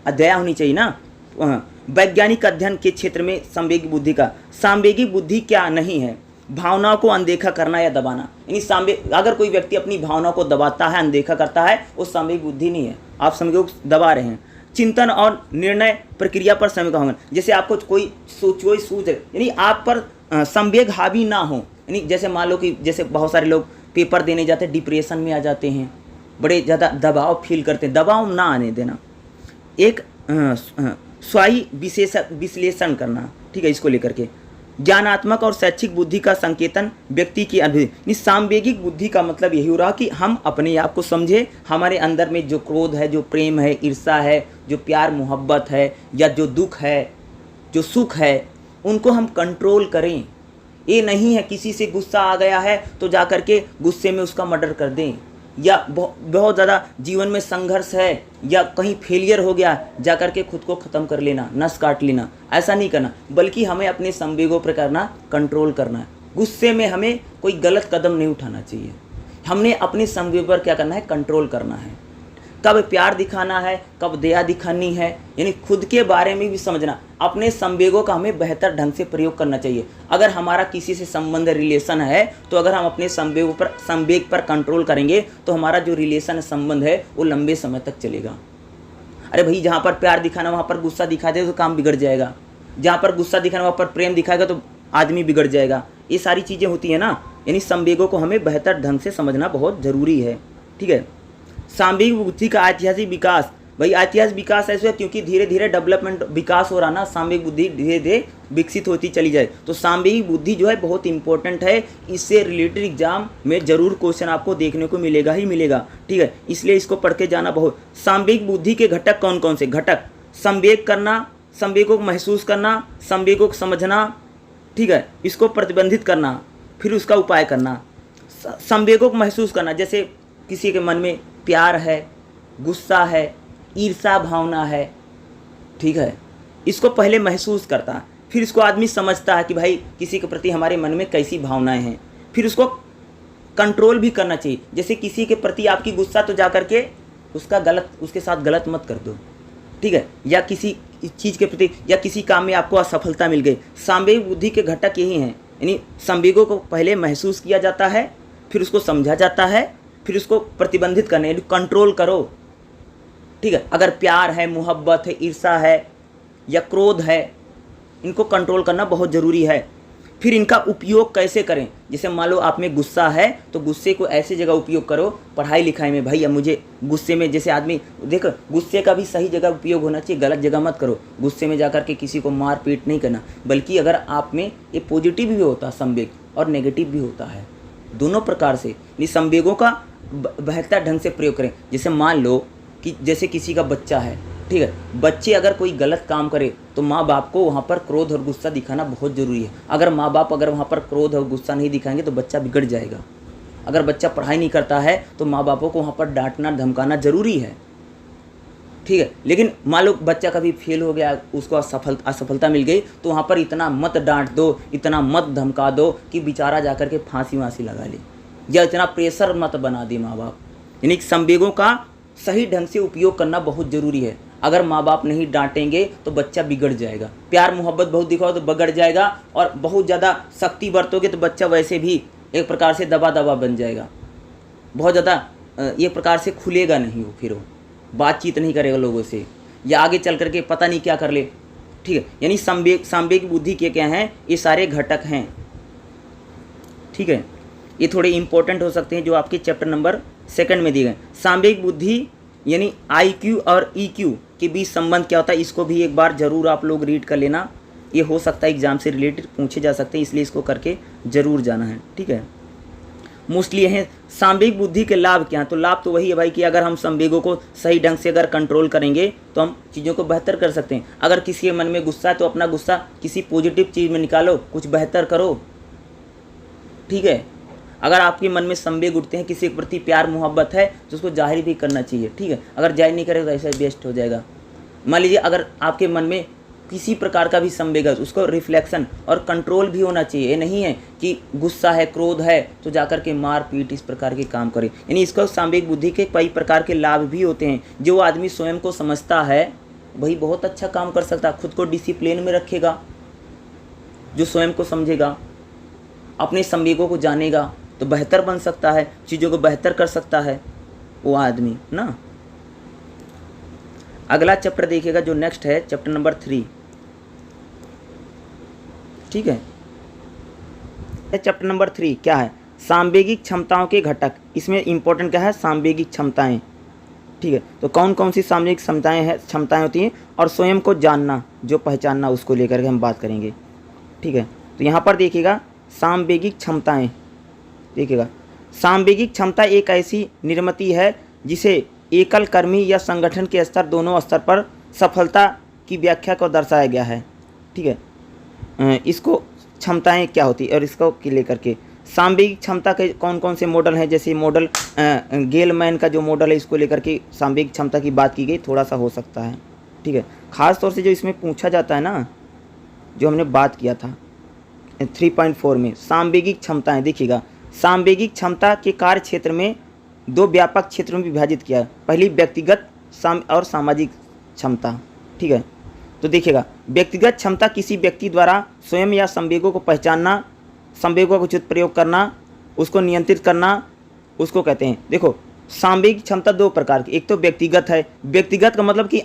दया होनी चाहिए ना। वैज्ञानिक अध्ययन के क्षेत्र में संवेगी बुद्धि का, सांवेगिक बुद्धि क्या नहीं है, भावनाओं को अनदेखा करना या दबाना। यानी अगर कोई व्यक्ति अपनी भावनाओं को दबाता है, अनदेखा करता है, वो सांवेगिक बुद्धि नहीं है, आप संवेगों को दबा रहे हैं। चिंतन और निर्णय प्रक्रिया पर संवेग होना, जैसे आपको कोई सूझ, यानी आप पर संवेग हावी ना हो। यानी जैसे मान लो कि जैसे बहुत सारे लोग पेपर देने जाते हैं, डिप्रेशन में आ जाते हैं, बड़े ज़्यादा दबाव फील करते हैं, दबाव ना आने देना। एक स्वायी विश्लेषण करना, ठीक है, इसको लेकर के ज्ञानात्मक और शैक्षिक बुद्धि का संकेतन व्यक्ति की अनुभूति। सांवेगिक बुद्धि का मतलब यही हो रहा कि हम अपने आप को समझे, हमारे अंदर में जो क्रोध है, जो प्रेम है, ईर्ष्या है, जो प्यार मोहब्बत है, या जो दुख है, जो सुख है, उनको हम कंट्रोल करें। ये नहीं है किसी से गुस्सा आ गया है तो जा कर के गुस्से में उसका मर्डर कर दें, या बहुत ज़्यादा जीवन में संघर्ष है या कहीं फेलियर हो गया जा कर के खुद को ख़त्म कर लेना, नस काट लेना, ऐसा नहीं करना, बल्कि हमें अपने संवेगों पर करना, कंट्रोल करना है। गुस्से में हमें कोई गलत कदम नहीं उठाना चाहिए, हमने अपने संवेगों पर क्या करना है, कंट्रोल करना है। कब प्यार दिखाना है, कब दया दिखानी है, यानी खुद के बारे में भी समझना, अपने संवेगों का हमें बेहतर ढंग से प्रयोग करना चाहिए। अगर हमारा किसी से संबंध रिलेशन है तो अगर हम अपने संवेग पर कंट्रोल करेंगे तो हमारा जो रिलेशन संबंध है वो लंबे समय तक चलेगा। अरे भाई जहाँ पर प्यार दिखाना वहाँ पर गुस्सा दिखा दे तो काम बिगड़ जाएगा, जहाँ पर गुस्सा दिखाना वहाँ पर प्रेम दिखाएगा तो आदमी बिगड़ जाएगा। ये सारी चीज़ें होती है ना, यानी संवेगों को हमें बेहतर ढंग से समझना बहुत ज़रूरी है, ठीक है। सांवेगिक बुद्धि का ऐतिहासिक विकास, भाई ऐतिहासिक विकास ऐसे है क्योंकि धीरे धीरे डेवलपमेंट विकास हो रहा ना, सांवेगिक बुद्धि धीरे धीरे विकसित होती चली जाए। तो सांवेगिक बुद्धि जो है बहुत इंपॉर्टेंट है, इससे रिलेटेड एग्जाम में जरूर क्वेश्चन आपको देखने को मिलेगा ही मिलेगा, ठीक है, इसलिए इसको पढ़ के जाना बहुत। सांवेगिक बुद्धि के घटक कौन कौन से घटक, संवेग करना, संवेगों को महसूस करना, संवेगों को समझना, ठीक है, इसको प्रतिबंधित करना, फिर उसका उपाय करना। संवेगों को महसूस करना, जैसे किसी के मन में प्यार है, गुस्सा है, ईर्ष्या भावना है, ठीक है, इसको पहले महसूस करता है, फिर इसको आदमी समझता है कि भाई किसी के प्रति हमारे मन में कैसी भावनाएं हैं, फिर उसको कंट्रोल भी करना चाहिए। जैसे किसी के प्रति आपकी गुस्सा तो जा करके उसके साथ गलत मत कर दो, ठीक है, या किसी चीज़ के प्रति या किसी काम में आपको असफलता मिल गई। सांवेगिक बुद्धि के घटक यही हैं, यानी संवेगों को पहले महसूस किया जाता है, फिर उसको समझा जाता है, फिर उसको प्रतिबंधित करने, कंट्रोल करो, ठीक है। अगर प्यार है, मोहब्बत है, ईर्ष्या है या क्रोध है, इनको कंट्रोल करना बहुत ज़रूरी है। फिर इनका उपयोग कैसे करें, जैसे मान लो आप में गुस्सा है तो गुस्से को ऐसी जगह उपयोग करो, पढ़ाई लिखाई में, भाई अब मुझे गुस्से में, जैसे आदमी देखो गुस्से का भी सही जगह उपयोग होना चाहिए, गलत जगह मत करो। गुस्से में जाकर के किसी को मार पीट नहीं करना, बल्कि अगर आप में ये पॉजिटिव भी होता है संवेग और नेगेटिव भी होता है, दोनों प्रकार से ये संवेगों का बेहतर ढंग से प्रयोग करें। जैसे मान लो कि जैसे किसी का बच्चा है, ठीक है, बच्चे अगर कोई गलत काम करे तो माँ बाप को वहाँ पर क्रोध और गुस्सा दिखाना बहुत ज़रूरी है। अगर माँ बाप अगर वहाँ पर क्रोध और गुस्सा नहीं दिखाएंगे तो बच्चा बिगड़ जाएगा। अगर बच्चा पढ़ाई नहीं करता है तो माँ बापों को वहाँ पर डांटना धमकाना ज़रूरी है, ठीक है। लेकिन मान लो बच्चा कभी फेल हो गया, उसको असफलता मिल गई, तो वहाँ पर इतना मत डांट दो, इतना मत धमका दो कि बेचारा जाकर के फांसी वांसी लगा ले, या इतना प्रेशर मत बना दे माँ बाप। यानी संवेगों का सही ढंग से उपयोग करना बहुत ज़रूरी है। अगर माँ बाप नहीं डांटेंगे तो बच्चा बिगड़ जाएगा। प्यार मोहब्बत बहुत दिखाओ तो बिगड़ जाएगा, और बहुत ज़्यादा सख्ती बरतोगे तो बच्चा वैसे भी एक प्रकार से दबा बन जाएगा, बहुत ज़्यादा एक प्रकार से खुलेगा नहीं, वो फिर वो बातचीत नहीं करेगा लोगों से, या आगे चल करके पता नहीं क्या कर ले, ठीक है। यानी सांवेगिक बुद्धि के क्या हैं, ये सारे घटक हैं, ठीक है। ये थोड़े इंपॉर्टेंट हो सकते हैं जो आपके चैप्टर नंबर 2 में दिए गए। सांवेगिक बुद्धि यानी IQ और EQ के बीच संबंध क्या होता है, इसको भी एक बार जरूर आप लोग रीड कर लेना। ये हो सकता है एग्जाम से रिलेटेड पूछे जा सकते हैं, इसलिए इसको करके जरूर जाना है, ठीक है। मोस्टली ये है सांवेगिक बुद्धि के लाभ क्या हैं, तो लाभ तो वही है भाई कि अगर हम संवेगों को सही ढंग से अगर कंट्रोल करेंगे तो हम चीज़ों को बेहतर कर सकते हैं। अगर किसी के मन में गुस्सा है तो अपना गुस्सा किसी पॉजिटिव चीज़ में निकालो, कुछ बेहतर करो, ठीक है। अगर आपके मन में संवेग उठते हैं, किसी के प्रति प्यार मोहब्बत है तो उसको जाहिर भी करना चाहिए, ठीक है। अगर जाहिर नहीं करेगा तो ऐसा वेस्ट हो जाएगा। मान लीजिए अगर आपके मन में किसी प्रकार का भी संवेग है, उसको रिफ्लेक्शन और कंट्रोल भी होना चाहिए। ये नहीं है कि गुस्सा है, क्रोध है तो जाकर के मार पीट इस प्रकार के काम करें। यानी इसको सांवेगिक बुद्धि के कई प्रकार के लाभ भी होते हैं। जो आदमी स्वयं को समझता है वही बहुत अच्छा काम कर सकता है, खुद को डिसिप्लिन में रखेगा। जो स्वयं को समझेगा, अपने संवेगों को जानेगा तो बेहतर बन सकता है, चीज़ों को बेहतर कर सकता है वो आदमी ना। अगला चैप्टर देखिएगा जो नेक्स्ट है चैप्टर नंबर 3, ठीक है। चैप्टर नंबर 3 क्या है, सांवेगिक क्षमताओं के घटक। इसमें इंपॉर्टेंट क्या है, सांवेगिक क्षमताएं, ठीक है। तो कौन कौन सी सांवेगिक क्षमताएं होती हैं और स्वयं को जानना, जो पहचानना, उसको लेकर के हम बात करेंगे, ठीक है। तो यहाँ पर देखिएगा सांवेगिक क्षमताएं, देखिएगा सांवेगिक क्षमता एक ऐसी निर्मिति है जिसे एकल कर्मी या संगठन के स्तर, दोनों स्तर पर सफलता की व्याख्या को दर्शाया गया है, ठीक है। इसको क्षमताएं क्या होती है और इसको लेकर के सांवेगिक क्षमता के कौन कौन से मॉडल हैं, जैसे मॉडल गेलमैन का जो मॉडल है, इसको लेकर के सांवेगिक क्षमता की बात की गई, थोड़ा सा हो सकता है, ठीक है। ख़ास तौर से जो इसमें पूछा जाता है ना, जो हमने बात किया था 3.4 में सांवेगिक क्षमताएं, देखिएगा सांवेगिक क्षमता के कार्य क्षेत्र में 2 व्यापक क्षेत्रों में विभाजित किया है। पहली व्यक्तिगत और सामाजिक क्षमता, ठीक है। तो देखिएगा व्यक्तिगत क्षमता किसी व्यक्ति द्वारा स्वयं या संवेगों को पहचानना, संवेगों का उचित प्रयोग करना, उसको नियंत्रित करना, उसको कहते हैं। देखो सांवेगिक क्षमता 2 प्रकार की, एक तो व्यक्तिगत है। व्यक्तिगत का मतलब कि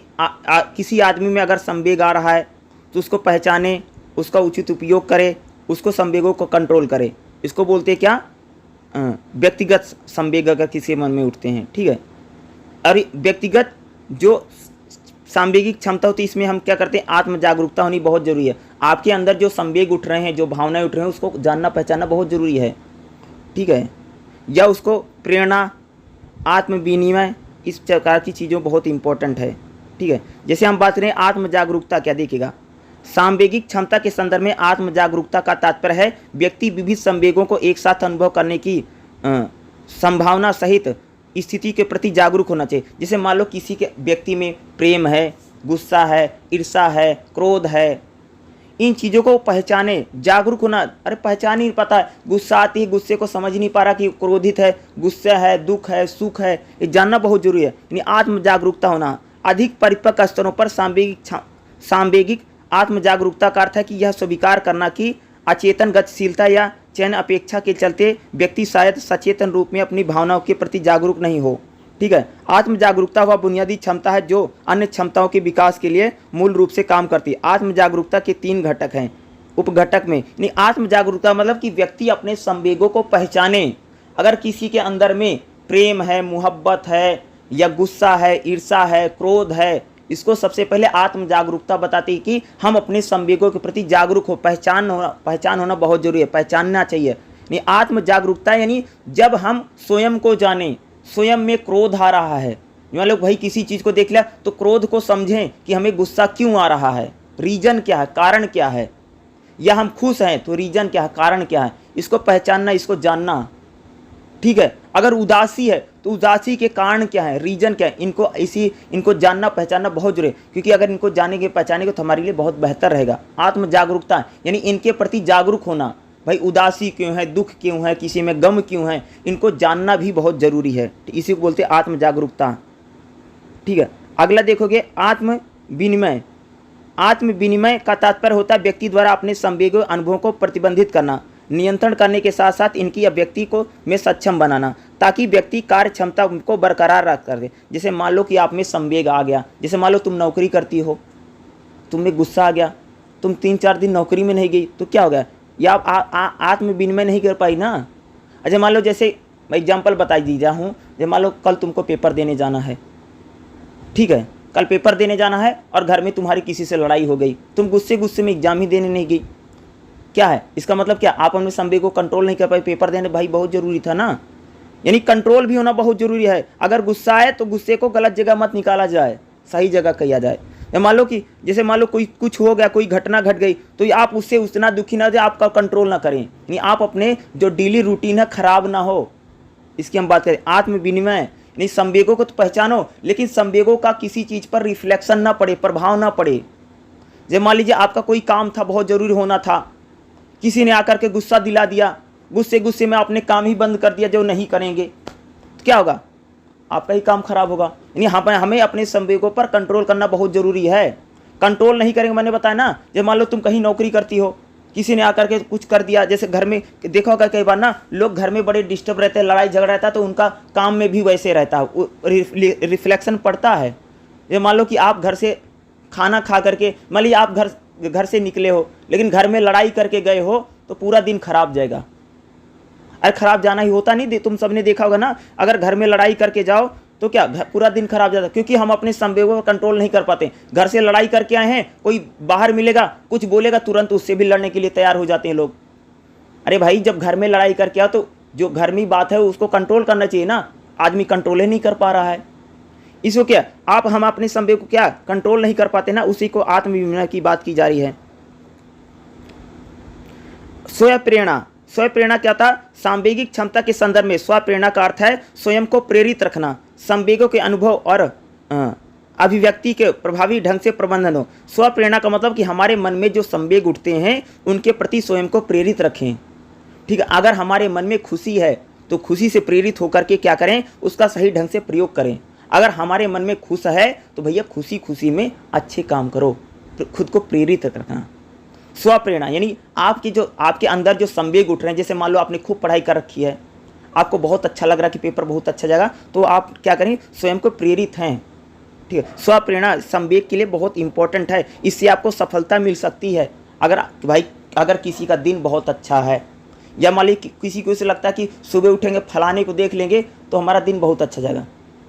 किसी आदमी में अगर संवेग आ रहा है तो उसको पहचाने, उसका उचित उपयोग करे, उसको संवेगों को कंट्रोल करे, इसको बोलते हैं क्या, व्यक्तिगत संवेग अगर किसी मन में उठते हैं, ठीक है। और व्यक्तिगत जो सांवेगिक क्षमता होती है, इसमें हम क्या करते हैं, आत्म जागरूकता होनी बहुत जरूरी है। आपके अंदर जो संवेग उठ रहे हैं, जो भावनाएं उठ रहे हैं, उसको जानना पहचानना बहुत जरूरी है, ठीक है। या उसको प्रेरणा, आत्म विनिमय, इस प्रकार की चीज़ों बहुत इंपॉर्टेंट है, ठीक है। जैसे हम बात करें आत्म जागरूकता, क्या देखिएगा सांवेगिक क्षमता के संदर्भ में आत्म जागरूकता का तात्पर्य है व्यक्ति विविध संवेगों को एक साथ अनुभव करने की संभावना सहित स्थिति के प्रति जागरूक होना चाहिए। जैसे मान लो किसी के व्यक्ति में प्रेम है, गुस्सा है, ईर्ष्या है, क्रोध है, इन चीज़ों को पहचाने, जागरूक होना। अरे पहचान ही नहीं पता है, गुस्सा आती है, गुस्से को समझ नहीं पा रहा कि क्रोधित है, गुस्सा है, दुख है, सुख है, ये जानना बहुत जरूरी है। यानी आत्म जागरूकता होना। अधिक परिपक्व स्तरों पर सांवेगिक आत्म जागरूकता का अर्थ है कि यह स्वीकार करना कि अचेतन गतिशीलता या चयन अपेक्षा के चलते व्यक्ति शायद सचेतन रूप में अपनी भावनाओं के प्रति जागरूक नहीं हो, ठीक है। आत्म जागरूकता वह बुनियादी क्षमता है जो अन्य क्षमताओं के विकास के लिए मूल रूप से काम करती है। आत्म जागरूकता के 3 घटक हैं। उपघटक में यानी आत्म जागरूकता मतलब कि व्यक्ति अपने संवेगों को पहचाने। अगर किसी के अंदर में प्रेम है, मोहब्बत है, या गुस्सा है, ईर्ष्या है, क्रोध है, इसको सबसे पहले आत्म जागरूकता बताती है कि हम अपने संवेगों के प्रति जागरूक हो। पहचान होना बहुत जरूरी है, पहचानना चाहिए। यानी आत्म जागरूकता यानी जब हम स्वयं को जाने, स्वयं में क्रोध आ रहा है, मान लो भाई किसी चीज़ को देख लिया तो क्रोध को समझें कि हमें गुस्सा क्यों आ रहा है, रीजन क्या है, कारण क्या है। या हम खुश हैं तो रीजन क्या है, कारण क्या है, इसको पहचानना, इसको जानना, ठीक है। अगर उदासी है तो उदासी के कारण क्या है, रीजन क्या है, इनको जानना पहचानना बहुत जरूरी है। क्योंकि अगर इनको जानेंगे पहचानेंगे तो हमारे लिए बहुत बेहतर रहेगा। आत्म जागरूकता यानी इनके प्रति जागरूक होना। भाई उदासी क्यों है, दुख क्यों है, किसी में गम क्यों है, इनको जानना भी बहुत जरूरी है। इसी को बोलते हैं आत्म जागरूकता, ठीक है। अगला देखोगे आत्म विनिमय। आत्म विनिमय का तात्पर्य होता है व्यक्ति द्वारा अपने संवेगों अनुभवों को प्रतिबंधित करना, नियंत्रण करने के साथ साथ इनकी व्यक्ति को में सक्षम बनाना, ताकि व्यक्ति कार्य क्षमता को बरकरार रख कर दे। जैसे मान लो कि आप में संवेग आ गया, जैसे मान लो तुम नौकरी करती हो, तुम्हें गुस्सा आ गया, तुम 3-4 दिन नौकरी में नहीं गई तो क्या हो गया, या आप आत्म विनिमय नहीं कर पाई ना। अच्छा मान लो जैसे मैं एग्जाम्पल बता दीजिए हूँ, जब मान लो कल तुमको पेपर देने जाना है, ठीक है, कल पेपर देने जाना है और घर में तुम्हारी किसी से लड़ाई हो गई, तुम गुस्से गुस्से में एग्जाम ही देने नहीं गई, क्या है इसका मतलब? क्या आप अपने संवेग को कंट्रोल नहीं कर पाए? पेपर देने भाई बहुत जरूरी था ना, यानी कंट्रोल भी होना बहुत जरूरी है। अगर गुस्सा आए तो गुस्से को गलत जगह मत निकाला जाए, सही जगह किया जाए। या मान लो कि जैसे मान लो कोई कुछ हो गया, कोई घटना घट गई, तो आप उससे उतना दुखी ना हो जाए, आपका कंट्रोल ना करें, यानी आप अपने जो डेली रूटीन है खराब ना हो, इसकी हम बात करें। आत्म विनिमय यानी संवेगों को तो पहचानो, लेकिन संवेगों का किसी चीज़ पर रिफ्लेक्शन ना पड़े, प्रभाव ना पड़े। जैसे मान लीजिए आपका कोई काम था, बहुत ज़रूरी होना था, किसी ने आकर के गुस्सा दिला दिया, गुस्से गुस्से में आपने काम ही बंद कर दिया जो नहीं करेंगे, तो क्या होगा? आपका ही काम खराब होगा। यानी हमें अपने संवेगों पर कंट्रोल करना बहुत ज़रूरी है। कंट्रोल नहीं करेंगे, मैंने बताया ना, जब मान लो तुम कहीं नौकरी करती हो, किसी ने आकर के कुछ कर दिया, जैसे घर में देखा होगा कई बार ना, लोग घर में बड़े डिस्टर्ब रहते हैं, लड़ाई झगड़ा रहता है, तो उनका काम में भी वैसे रहता है, रिफ्लेक्शन पड़ता है। जब मान लो कि आप घर से खाना खा करके, मान लीजिए आप घर से निकले हो, लेकिन घर में लड़ाई करके गए हो, तो पूरा दिन खराब जाएगा। अरे खराब जाना ही होता नहीं, तुम सबने देखा होगा ना, अगर घर में लड़ाई करके जाओ तो क्या पूरा दिन खराब जाता है, क्योंकि हम अपने संवेगों पर कंट्रोल नहीं कर पाते। घर से लड़ाई करके आए हैं, कोई बाहर मिलेगा कुछ बोलेगा, तुरंत उससे भी लड़ने के लिए तैयार हो जाते हैं लोग। अरे भाई जब घर में लड़ाई करके आओ तो जो घर में बात है उसको कंट्रोल करना चाहिए ना, आदमी कंट्रोल ही नहीं कर पा रहा है। इसको क्या हम अपने संवेग को क्या कंट्रोल नहीं कर पाते ना, उसी को आत्मविनिमय की बात की जा रही है। स्वयं प्रेरणा, स्वयं प्रेरणा क्या था? सांवेगिक क्षमता के संदर्भ में स्व प्रेरणा का अर्थ है स्वयं को प्रेरित रखना, संवेगों के अनुभव और अभिव्यक्ति के प्रभावी ढंग से प्रबंधन हो। स्व प्रेरणा का मतलब कि हमारे मन में जो संवेग उठते हैं उनके प्रति स्वयं को प्रेरित रखें, ठीक है। अगर हमारे मन में खुशी है तो खुशी से प्रेरित होकर के क्या करें, उसका सही ढंग से प्रयोग करें। अगर हमारे मन में खुश है तो भैया खुशी खुशी में अच्छे काम करो, खुद को प्रेरित रखना। स्व प्रेरणा यानी आपके अंदर जो संवेग उठ रहे हैं, जैसे मान लो आपने खूब पढ़ाई कर रखी है, आपको बहुत अच्छा लग रहा है कि पेपर बहुत अच्छा जाएगा, तो आप क्या करें, स्वयं को प्रेरित हैं, ठीक है। स्व प्रेरणा संवेग के लिए बहुत इंपॉर्टेंट है, इससे आपको सफलता मिल सकती है। अगर किसी का दिन बहुत अच्छा है, या मान लीजिए किसी को ऐसे लगता है कि सुबह उठेंगे फलाने को देख लेंगे तो हमारा दिन बहुत अच्छा जाएगा,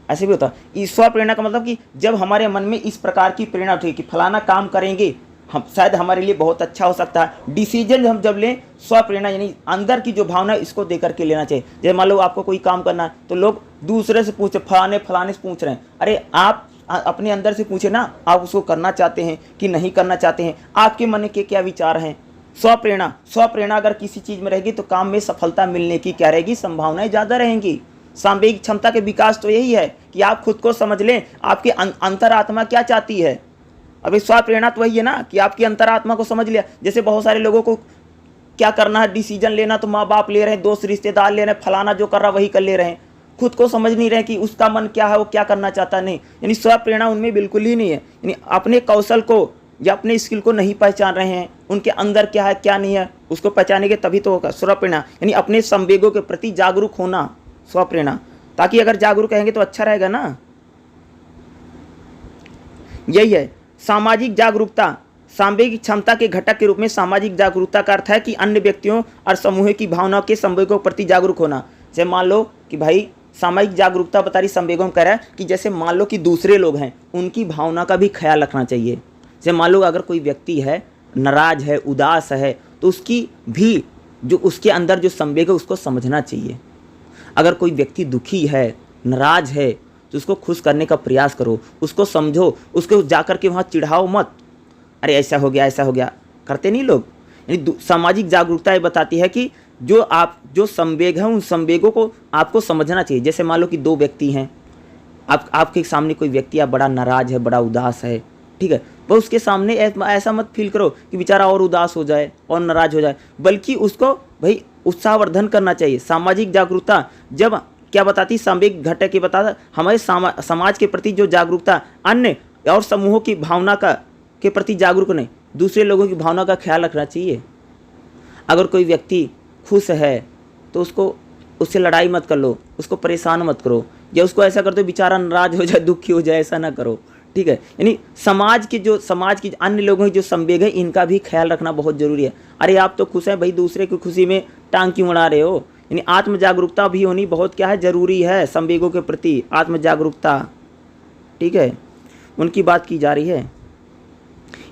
ऐसे भी होता है। स्व प्रेरणा का मतलब कि जब हमारे मन में इस प्रकार की प्रेरणा उठेगी कि फलाना काम करेंगे, हम शायद हमारे लिए बहुत अच्छा हो सकता है। डिसीजन हम जब लें, स्व प्रेरणा यानी अंदर की जो भावना, इसको दे करके लेना चाहिए। जैसे मान लो आपको कोई काम करना है तो लोग दूसरे से पूछे, फलाने से पूछ रहे हैं, अरे आप अपने अंदर से पूछे ना, आप उसको करना चाहते हैं कि नहीं करना चाहते हैं, आपके मन के क्या विचार हैं। स्व प्रेरणा अगर किसी चीज़ में रहेगी तो काम में सफलता मिलने की क्या रहेगी, संभावनाएं ज़्यादा रहेंगी। सांवेगिक क्षमता के विकास तो यही है कि आप खुद को समझ लें, आपकी अंतरात्मा क्या चाहती है। अभी स्व प्रेरणा तो वही है ना कि आपकी अंतरात्मा को समझ लिया। जैसे बहुत सारे लोगों को क्या करना है, डिसीजन लेना तो माँ बाप ले रहे हैं, दोस्त रिश्तेदार ले रहे हैं, फलाना जो कर रहा वही कर ले रहे हैं, खुद को समझ नहीं रहे कि उसका मन क्या है, वो क्या करना चाहता नहीं। यानी स्व प्रेरणा उनमें बिल्कुल ही नहीं है, यानी अपने कौशल को या अपने स्किल को नहीं पहचान रहे हैं, उनके अंदर क्या है क्या नहीं है उसको पहचानेंगे तभी तो होगा स्व प्रेरणा। यानी अपने संवेगों के प्रति जागरूक होना, स्व प्रेरणा, ताकि अगर जागरूक रहेंगे तो अच्छा रहेगा ना। यही है सामाजिक जागरूकता। सांवेगिक क्षमता के घटक के रूप में सामाजिक जागरूकता का अर्थ है कि अन्य व्यक्तियों और समूह की भावनाओं के संवेगों के प्रति जागरूक होना। जैसे मान लो कि भाई सामाजिक जागरूकता बता रही संवेगों में कह रहा है कि जैसे मान लो कि दूसरे लोग हैं, उनकी भावना का भी ख्याल रखना चाहिए। जैसे मान लो अगर कोई व्यक्ति है, नाराज है, उदास है, तो उसकी भी जो उसके अंदर जो संवेग है उसको समझना चाहिए। अगर कोई व्यक्ति दुखी है, नाराज है, तो उसको खुश करने का प्रयास करो, उसको समझो, उसको जाकर के वहाँ चिढ़ाओ मत, अरे ऐसा हो गया, करते नहीं लोग। यानी सामाजिक जागरूकता ये बताती है कि जो संवेग है उन संवेगों को आपको समझना चाहिए। जैसे मान लो कि दो व्यक्ति हैं, आपके सामने कोई व्यक्ति है बड़ा नाराज है, बड़ा उदास है, ठीक है, वह उसके सामने ऐसा मत फील करो कि बेचारा और उदास हो जाए और नाराज हो जाए, बल्कि उसको भाई उत्साहवर्धन करना चाहिए। सामाजिक जागरूकता जब क्या बताती, संवेग घटक के बताता हमारे समाज के प्रति जो जागरूकता, अन्य और समूहों की भावना के प्रति जागरूक नहीं, दूसरे लोगों की भावना का ख्याल रखना चाहिए। अगर कोई व्यक्ति खुश है तो उससे लड़ाई मत कर लो, उसको परेशान मत करो, या उसको ऐसा कर दो बेचारा नाराज हो जाए, दुखी हो जाए, ऐसा ना करो, ठीक है। यानी समाज की अन्य लोगों की जो संवेग है इनका भी ख्याल रखना बहुत जरूरी है। अरे आप तो खुश हैं भाई, दूसरे की खुशी में टांग क्यों अड़ा रहे हो, यानी आत्म जागरूकता भी होनी बहुत क्या है, जरूरी है संवेगों के प्रति, आत्म जागरूकता। ठीक है, उनकी बात की जा रही है।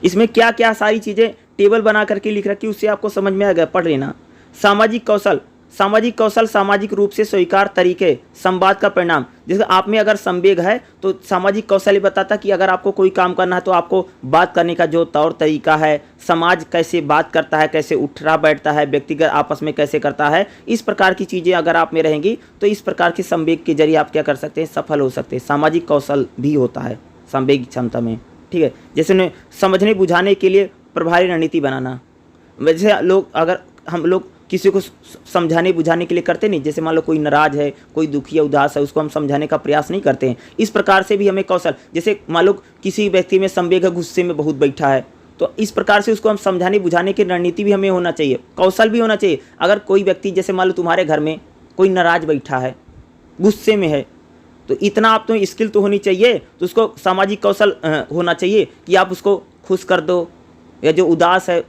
इसमें क्या क्या सारी चीज़ें टेबल बना करके लिख रखी, उससे आपको समझ में आ गया, पढ़ लेना। सामाजिक कौशल, सामाजिक कौशल सामाजिक रूप से स्वीकार तरीके, संवाद का परिणाम। जैसे आप में अगर संवेग है तो सामाजिक कौशल ये बताता कि अगर आपको कोई काम करना है तो आपको बात करने का जो तौर तरीका है, समाज कैसे बात करता है, कैसे उठना बैठता है, व्यक्तिगत आपस में कैसे करता है, इस प्रकार की चीज़ें अगर आप में रहेंगी तो इस प्रकार के संवेग के जरिए आप क्या कर सकते हैं, सफल हो सकते हैं। सामाजिक कौशल भी होता है संवेग क्षमता में। ठीक है, जैसे उन्हें समझने बुझाने के लिए प्रभावी रणनीति बनाना। वैसे लोग, अगर हम लोग किसी को समझाने बुझाने के लिए करते नहीं, जैसे मान लो कोई नाराज है, कोई दुखी या उदास है, उसको हम समझाने का प्रयास नहीं करते हैं। इस प्रकार से भी हमें कौशल, जैसे मान लो किसी व्यक्ति में संवेग है, गुस्से में बहुत बैठा है, तो इस प्रकार से उसको हम समझाने बुझाने की रणनीति भी हमें होना चाहिए, कौशल भी होना चाहिए। अगर कोई व्यक्ति, जैसे मान लो तुम्हारे घर में कोई नाराज बैठा है, गुस्से में है, तो इतना आप तो स्किल तो होनी चाहिए, तो उसको सामाजिक कौशल होना चाहिए कि आप उसको खुश कर दो, या जो उदास है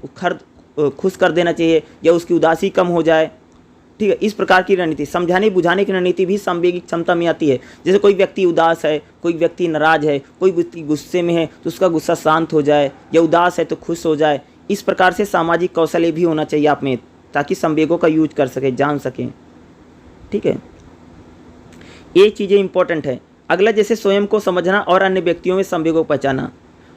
खुश कर देना चाहिए, या उसकी उदासी कम हो जाए। ठीक है, इस प्रकार की रणनीति, समझाने बुझाने की रणनीति भी संवेगिक क्षमता में आती है। जैसे कोई व्यक्ति उदास है, कोई व्यक्ति नाराज है, कोई व्यक्ति गुस्से में है तो उसका गुस्सा शांत हो जाए, या उदास है तो खुश हो जाए। इस प्रकार से सामाजिक कौशल भी होना चाहिए आप में, ताकि संवेगों का यूज कर सके, जान सकें। ठीक है, ये चीज़ें इंपॉर्टेंट है। अगला, जैसे स्वयं को समझना और अन्य व्यक्तियों में संवेगों को पहचानना।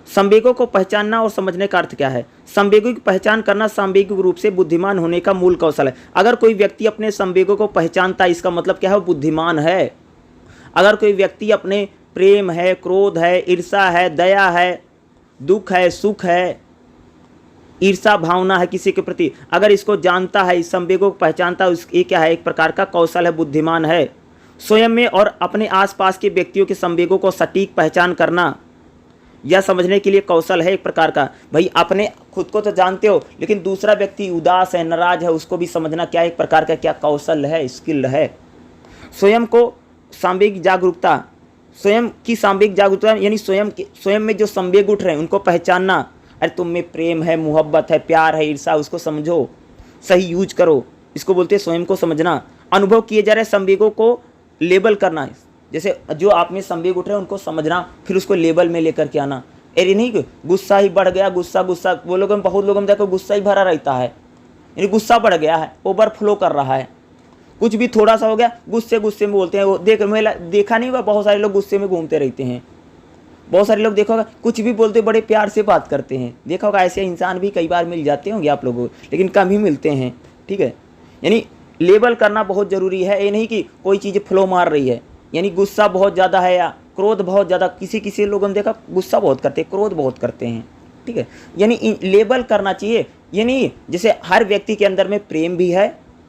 संवेगों को पहचानना और समझने का अर्थ क्या है? संवेगों की पहचान करना सांवेगिक रूप से बुद्धिमान होने का मूल कौशल है। अगर कोई व्यक्ति अपने संवेगों को पहचानता है, इसका मतलब क्या है, वो बुद्धिमान है। अगर कोई व्यक्ति अपने प्रेम है, क्रोध है, ईर्षा है, दया है, दुख है, सुख है, ईर्षा भावना है किसी के प्रति, अगर इसको जानता है, इस संवेगों को पहचानता है, ये क्या है, एक प्रकार का कौशल है, बुद्धिमान है। स्वयं में और अपने आसपास के व्यक्तियों के संवेगों को सटीक पहचान करना या समझने के लिए कौशल है एक प्रकार का। भाई अपने खुद को तो जानते हो, लेकिन दूसरा व्यक्ति उदास है, नाराज है, उसको भी समझना क्या एक प्रकार का क्या कौशल है, स्किल है। स्वयं को सांवेगिक जागरूकता, स्वयं की सांवेगिक जागरूकता यानी स्वयं में जो संवेग उठ रहे हैं उनको पहचानना। अरे तुम में प्रेम है, मोहब्बत है, प्यार है, ईर्षा, उसको समझो, सही यूज करो, इसको बोलते हैं स्वयं को समझना। अनुभव किए जा रहे संवेगों को लेबल करना, जैसे जो आप में संवेग उठ रहे हैं उनको समझना, फिर उसको लेबल में लेकर के आना। अरे नहीं गुस्सा ही बढ़ गया, गुस्सा वो लोगों में, बहुत लोगों में देखो गुस्सा ही भरा रहता है, यानी गुस्सा बढ़ गया है, ओवरफ्लो कर रहा है, कुछ भी थोड़ा सा हो गया गुस्से में बोलते हैं। वो देखा नहीं हुआ, बहुत सारे लोग गुस्से में घूमते रहते हैं। बहुत सारे लोग देखा होगा कुछ भी बोलते बड़े प्यार से बात करते हैं, देखा होगा ऐसे इंसान भी कई बार मिल जाते होंगे आप लोगों को, लेकिन कम ही मिलते हैं। ठीक है, यानी लेबल करना बहुत ज़रूरी है। ये नहीं कि कोई चीज़ फ्लो मार रही है, यानी गुस्सा बहुत ज़्यादा है या क्रोध बहुत ज़्यादा, किसी लोगों ने देखा गुस्सा बहुत करते हैं, क्रोध बहुत करते हैं। ठीक है, यानी लेबल करना चाहिए। यानी जैसे हर व्यक्ति के अंदर में प्रेम भी है,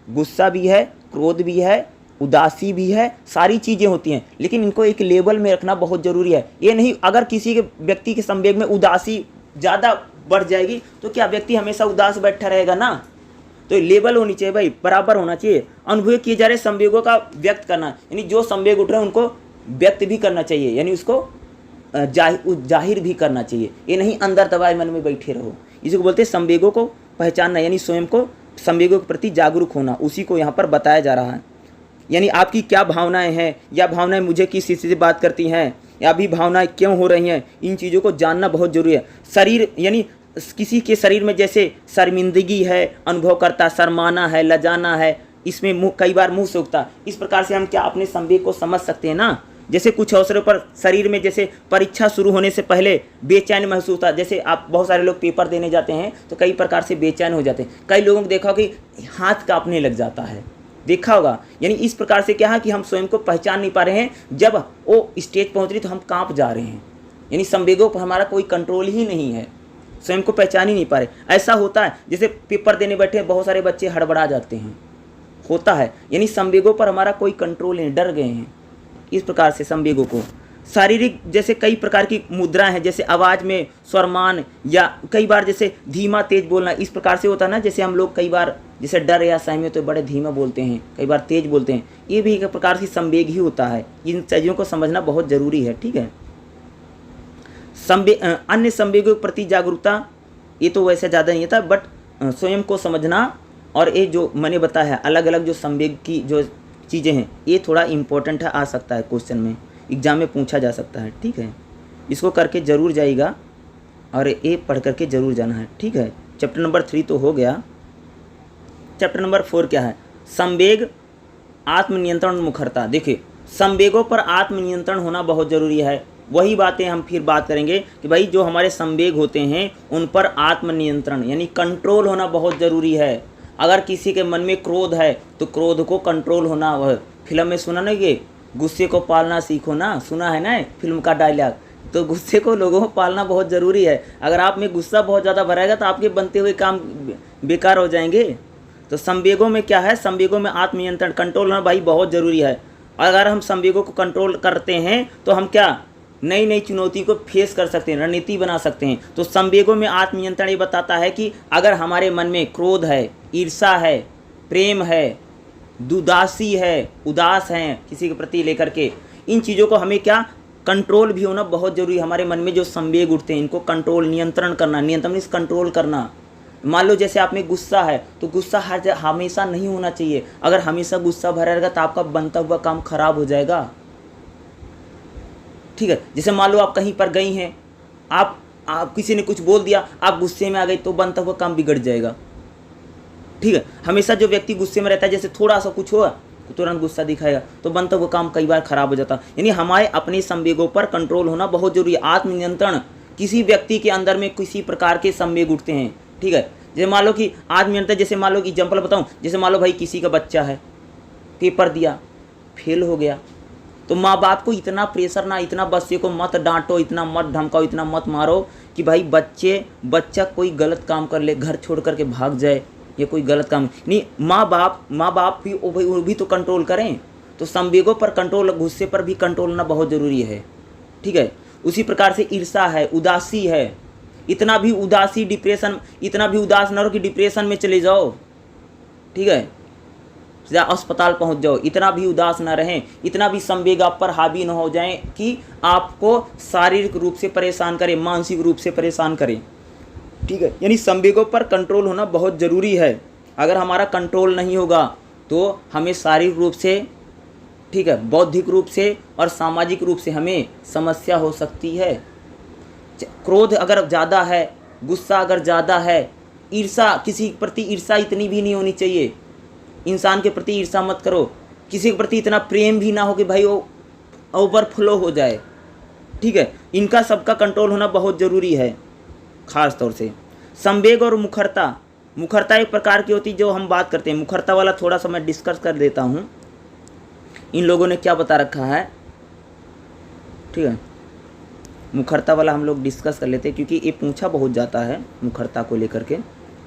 गुस्सा भी है, क्रोध भी है, उदासी भी है, सारी चीज़ें होती हैं, लेकिन इनको एक लेबल में रखना बहुत ज़रूरी है। ये नहीं अगर किसी के व्यक्ति के संवेग में उदासी ज़्यादा बढ़ जाएगी तो क्या व्यक्ति हमेशा उदास बैठा रहेगा ना, तो लेबल होनी चाहिए भाई, बराबर होना चाहिए। अनुभव किए जा रहे संवेगों का व्यक्त करना, यानी जो संवेग उठ रहे हैं उनको व्यक्त भी करना चाहिए, यानी उसको जाहिर भी करना चाहिए। ये नहीं अंदर दबाए मन में बैठे रहो। इसी को बोलते हैं संवेगों को पहचानना, यानी स्वयं को संवेगों के प्रति जागरूक होना, उसी को यहाँ पर बताया जा रहा है। यानी आपकी क्या भावनाएं हैं, या भावनाएं मुझे किस चीज़ से बात करती हैं, या भी भावनाएं क्यों हो रही हैं, इन चीज़ों को जानना बहुत जरूरी है। शरीर, यानी किसी के शरीर में जैसे शर्मिंदगी है, अनुभव करता, शर्माना है, लजाना है, इसमें कई बार मुंह सूखता, इस प्रकार से हम क्या अपने संवेग को समझ सकते हैं ना। जैसे कुछ अवसरों पर शरीर में, जैसे परीक्षा शुरू होने से पहले बेचैन महसूस होता, जैसे आप बहुत सारे लोग पेपर देने जाते हैं तो कई प्रकार से बेचैन हो जाते हैं। कई लोगों को देखा कि हाथ कांपने लग जाता है, देखा होगा। यानी इस प्रकार से क्या है कि हम स्वयं को पहचान नहीं पा रहे हैं, जब वो स्टेज पहुंच रही तो हम कांप जा रहे हैं, यानी संवेगों पर हमारा कोई कंट्रोल ही नहीं है, स्वयं को पहचान ही नहीं पा रहे। ऐसा होता है जैसे पेपर देने बैठे बहुत सारे बच्चे हड़बड़ा जाते हैं, होता है, यानी संवेगों पर हमारा कोई कंट्रोल नहीं, डर गए हैं। इस प्रकार से संवेगों को शारीरिक, जैसे कई प्रकार की मुद्राएं हैं, जैसे आवाज़ में स्वरमान, या कई बार जैसे धीमा तेज बोलना, इस प्रकार से होता है ना। जैसे हम लोग कई बार जैसे डर या सहमे तो बड़े धीमा बोलते हैं, कई बार तेज बोलते हैं, ये भी एक प्रकार से संवेग ही होता है। इन चीज़ों को समझना बहुत ज़रूरी है। ठीक है, अन्य संवेगों के प्रति जागरूकता, ये तो वैसे ज़्यादा नहीं था, बट स्वयं को समझना और ये जो मैंने बताया है अलग अलग जो संवेग की जो चीज़ें हैं, ये थोड़ा इम्पोर्टेंट है, आ सकता है क्वेश्चन में, एग्जाम में पूछा जा सकता है। ठीक है, इसको करके ज़रूर जाइएगा और ये पढ़ करके ज़रूर जाना है। ठीक है, चैप्टर नंबर 3 तो हो गया। चैप्टर नंबर 4 क्या है? संवेग, आत्मनियंत्रण, मुखरता। देखिए, संवेगों पर आत्मनियंत्रण होना बहुत ज़रूरी है। वही बातें हम फिर बात करेंगे कि भाई जो हमारे संवेग होते हैं उन पर आत्मनियंत्रण यानी कंट्रोल होना बहुत ज़रूरी है। अगर किसी के मन में क्रोध है तो क्रोध को कंट्रोल होना, वह फिल्म में सुना नहीं, ये गुस्से को पालना सीखो ना, सुना है ना फिल्म का डायलॉग। तो गुस्से को लोगों को पालना बहुत ज़रूरी है। अगर आप में गुस्सा बहुत ज़्यादा भराएगा तो आपके बनते हुए काम बेकार हो जाएंगे। तो संवेगों में क्या है? संवेगों में आत्मनियंत्रण, कंट्रोल होना भाई बहुत ज़रूरी है। अगर हम संवेगों को कंट्रोल करते हैं तो हम क्या नई नई चुनौती को फेस कर सकते हैं, रणनीति बना सकते हैं। तो संवेगों में आत्मनियंत्रण ये बताता है कि अगर हमारे मन में क्रोध है, ईर्ष्या है, प्रेम है, दुदासी है, उदास हैं किसी के प्रति लेकर के, इन चीज़ों को हमें क्या कंट्रोल भी होना बहुत ज़रूरी है। हमारे मन में जो संवेग उठते हैं इनको कंट्रोल, नियंत्रण करना, नियंत्रण मीन्स कंट्रोल करना। मान लो जैसे आप में गुस्सा है तो गुस्सा हमेशा नहीं होना चाहिए। अगर हमेशा गुस्सा भरा रहेगा तो आपका बनता हुआ काम खराब हो जाएगा। ठीक है, जैसे मान लो आप कहीं पर गई हैं, आप किसी ने कुछ बोल दिया, आप गुस्से में आ गई तो बनता हुआ काम बिगड़ जाएगा। ठीक है, हमेशा जो व्यक्ति गुस्से में रहता है, जैसे थोड़ा सा कुछ हुआ तो तुरंत गुस्सा दिखाएगा, तो बनता हुआ काम कई बार खराब हो जाता है। यानी हमारे अपने संवेगों पर कंट्रोल होना बहुत जरूरी है। आत्मनियंत्रण, किसी व्यक्ति के अंदर में किसी प्रकार के संवेग उठते हैं। ठीक है, जैसे मान लो कि आत्मनियंत्रण, जैसे मान लो कि एग्जाम्पल बताऊं, जैसे मान लो भाई किसी का बच्चा है, पेपर दिया, फेल हो गया, तो माँ बाप को इतना प्रेशर ना, इतना बच्चे को मत डांटो, इतना मत धमकाओ, इतना मत मारो कि भाई बच्चा कोई गलत काम कर ले, घर छोड़ करके भाग जाए, ये कोई गलत काम नहीं। माँ बाप भी वो भी तो कंट्रोल करें। तो संवेगों पर कंट्रोल, गुस्से पर भी कंट्रोल होना बहुत ज़रूरी है। ठीक है, उसी प्रकार से ईर्ष्या है, उदासी है, इतना भी उदासी डिप्रेशन, इतना भी उदास न हो कि डिप्रेशन में चले जाओ। ठीक है, अस्पताल पहुंच जाओ, इतना भी उदास ना रहें, इतना भी संवेग आप पर हावी न हो जाएं कि आपको शारीरिक रूप से परेशान करें, मानसिक रूप से परेशान करें। ठीक है, यानी संवेगों पर कंट्रोल होना बहुत ज़रूरी है। अगर हमारा कंट्रोल नहीं होगा तो हमें शारीरिक रूप से, ठीक है, बौद्धिक रूप से और सामाजिक रूप से हमें समस्या हो सकती है। क्रोध अगर ज़्यादा है, गुस्सा अगर ज़्यादा है, ईर्ष्या, किसी के प्रति ईर्ष्या इतनी भी नहीं होनी चाहिए। इंसान के प्रति ईर्ष्या मत करो। किसी के प्रति इतना प्रेम भी ना हो कि भाई वो ओवरफ्लो हो जाए। ठीक है, इनका सबका कंट्रोल होना बहुत ज़रूरी है। खास तौर से संवेग और मुखरता, मुखरता एक प्रकार की होती है जो हम बात करते हैं। मुखरता वाला थोड़ा सा मैं डिस्कस कर देता हूँ, इन लोगों ने क्या बता रखा है। ठीक है, मुखरता वाला हम लोग डिस्कस कर लेते हैं क्योंकि ये पूछा बहुत जाता है, मुखरता को लेकर के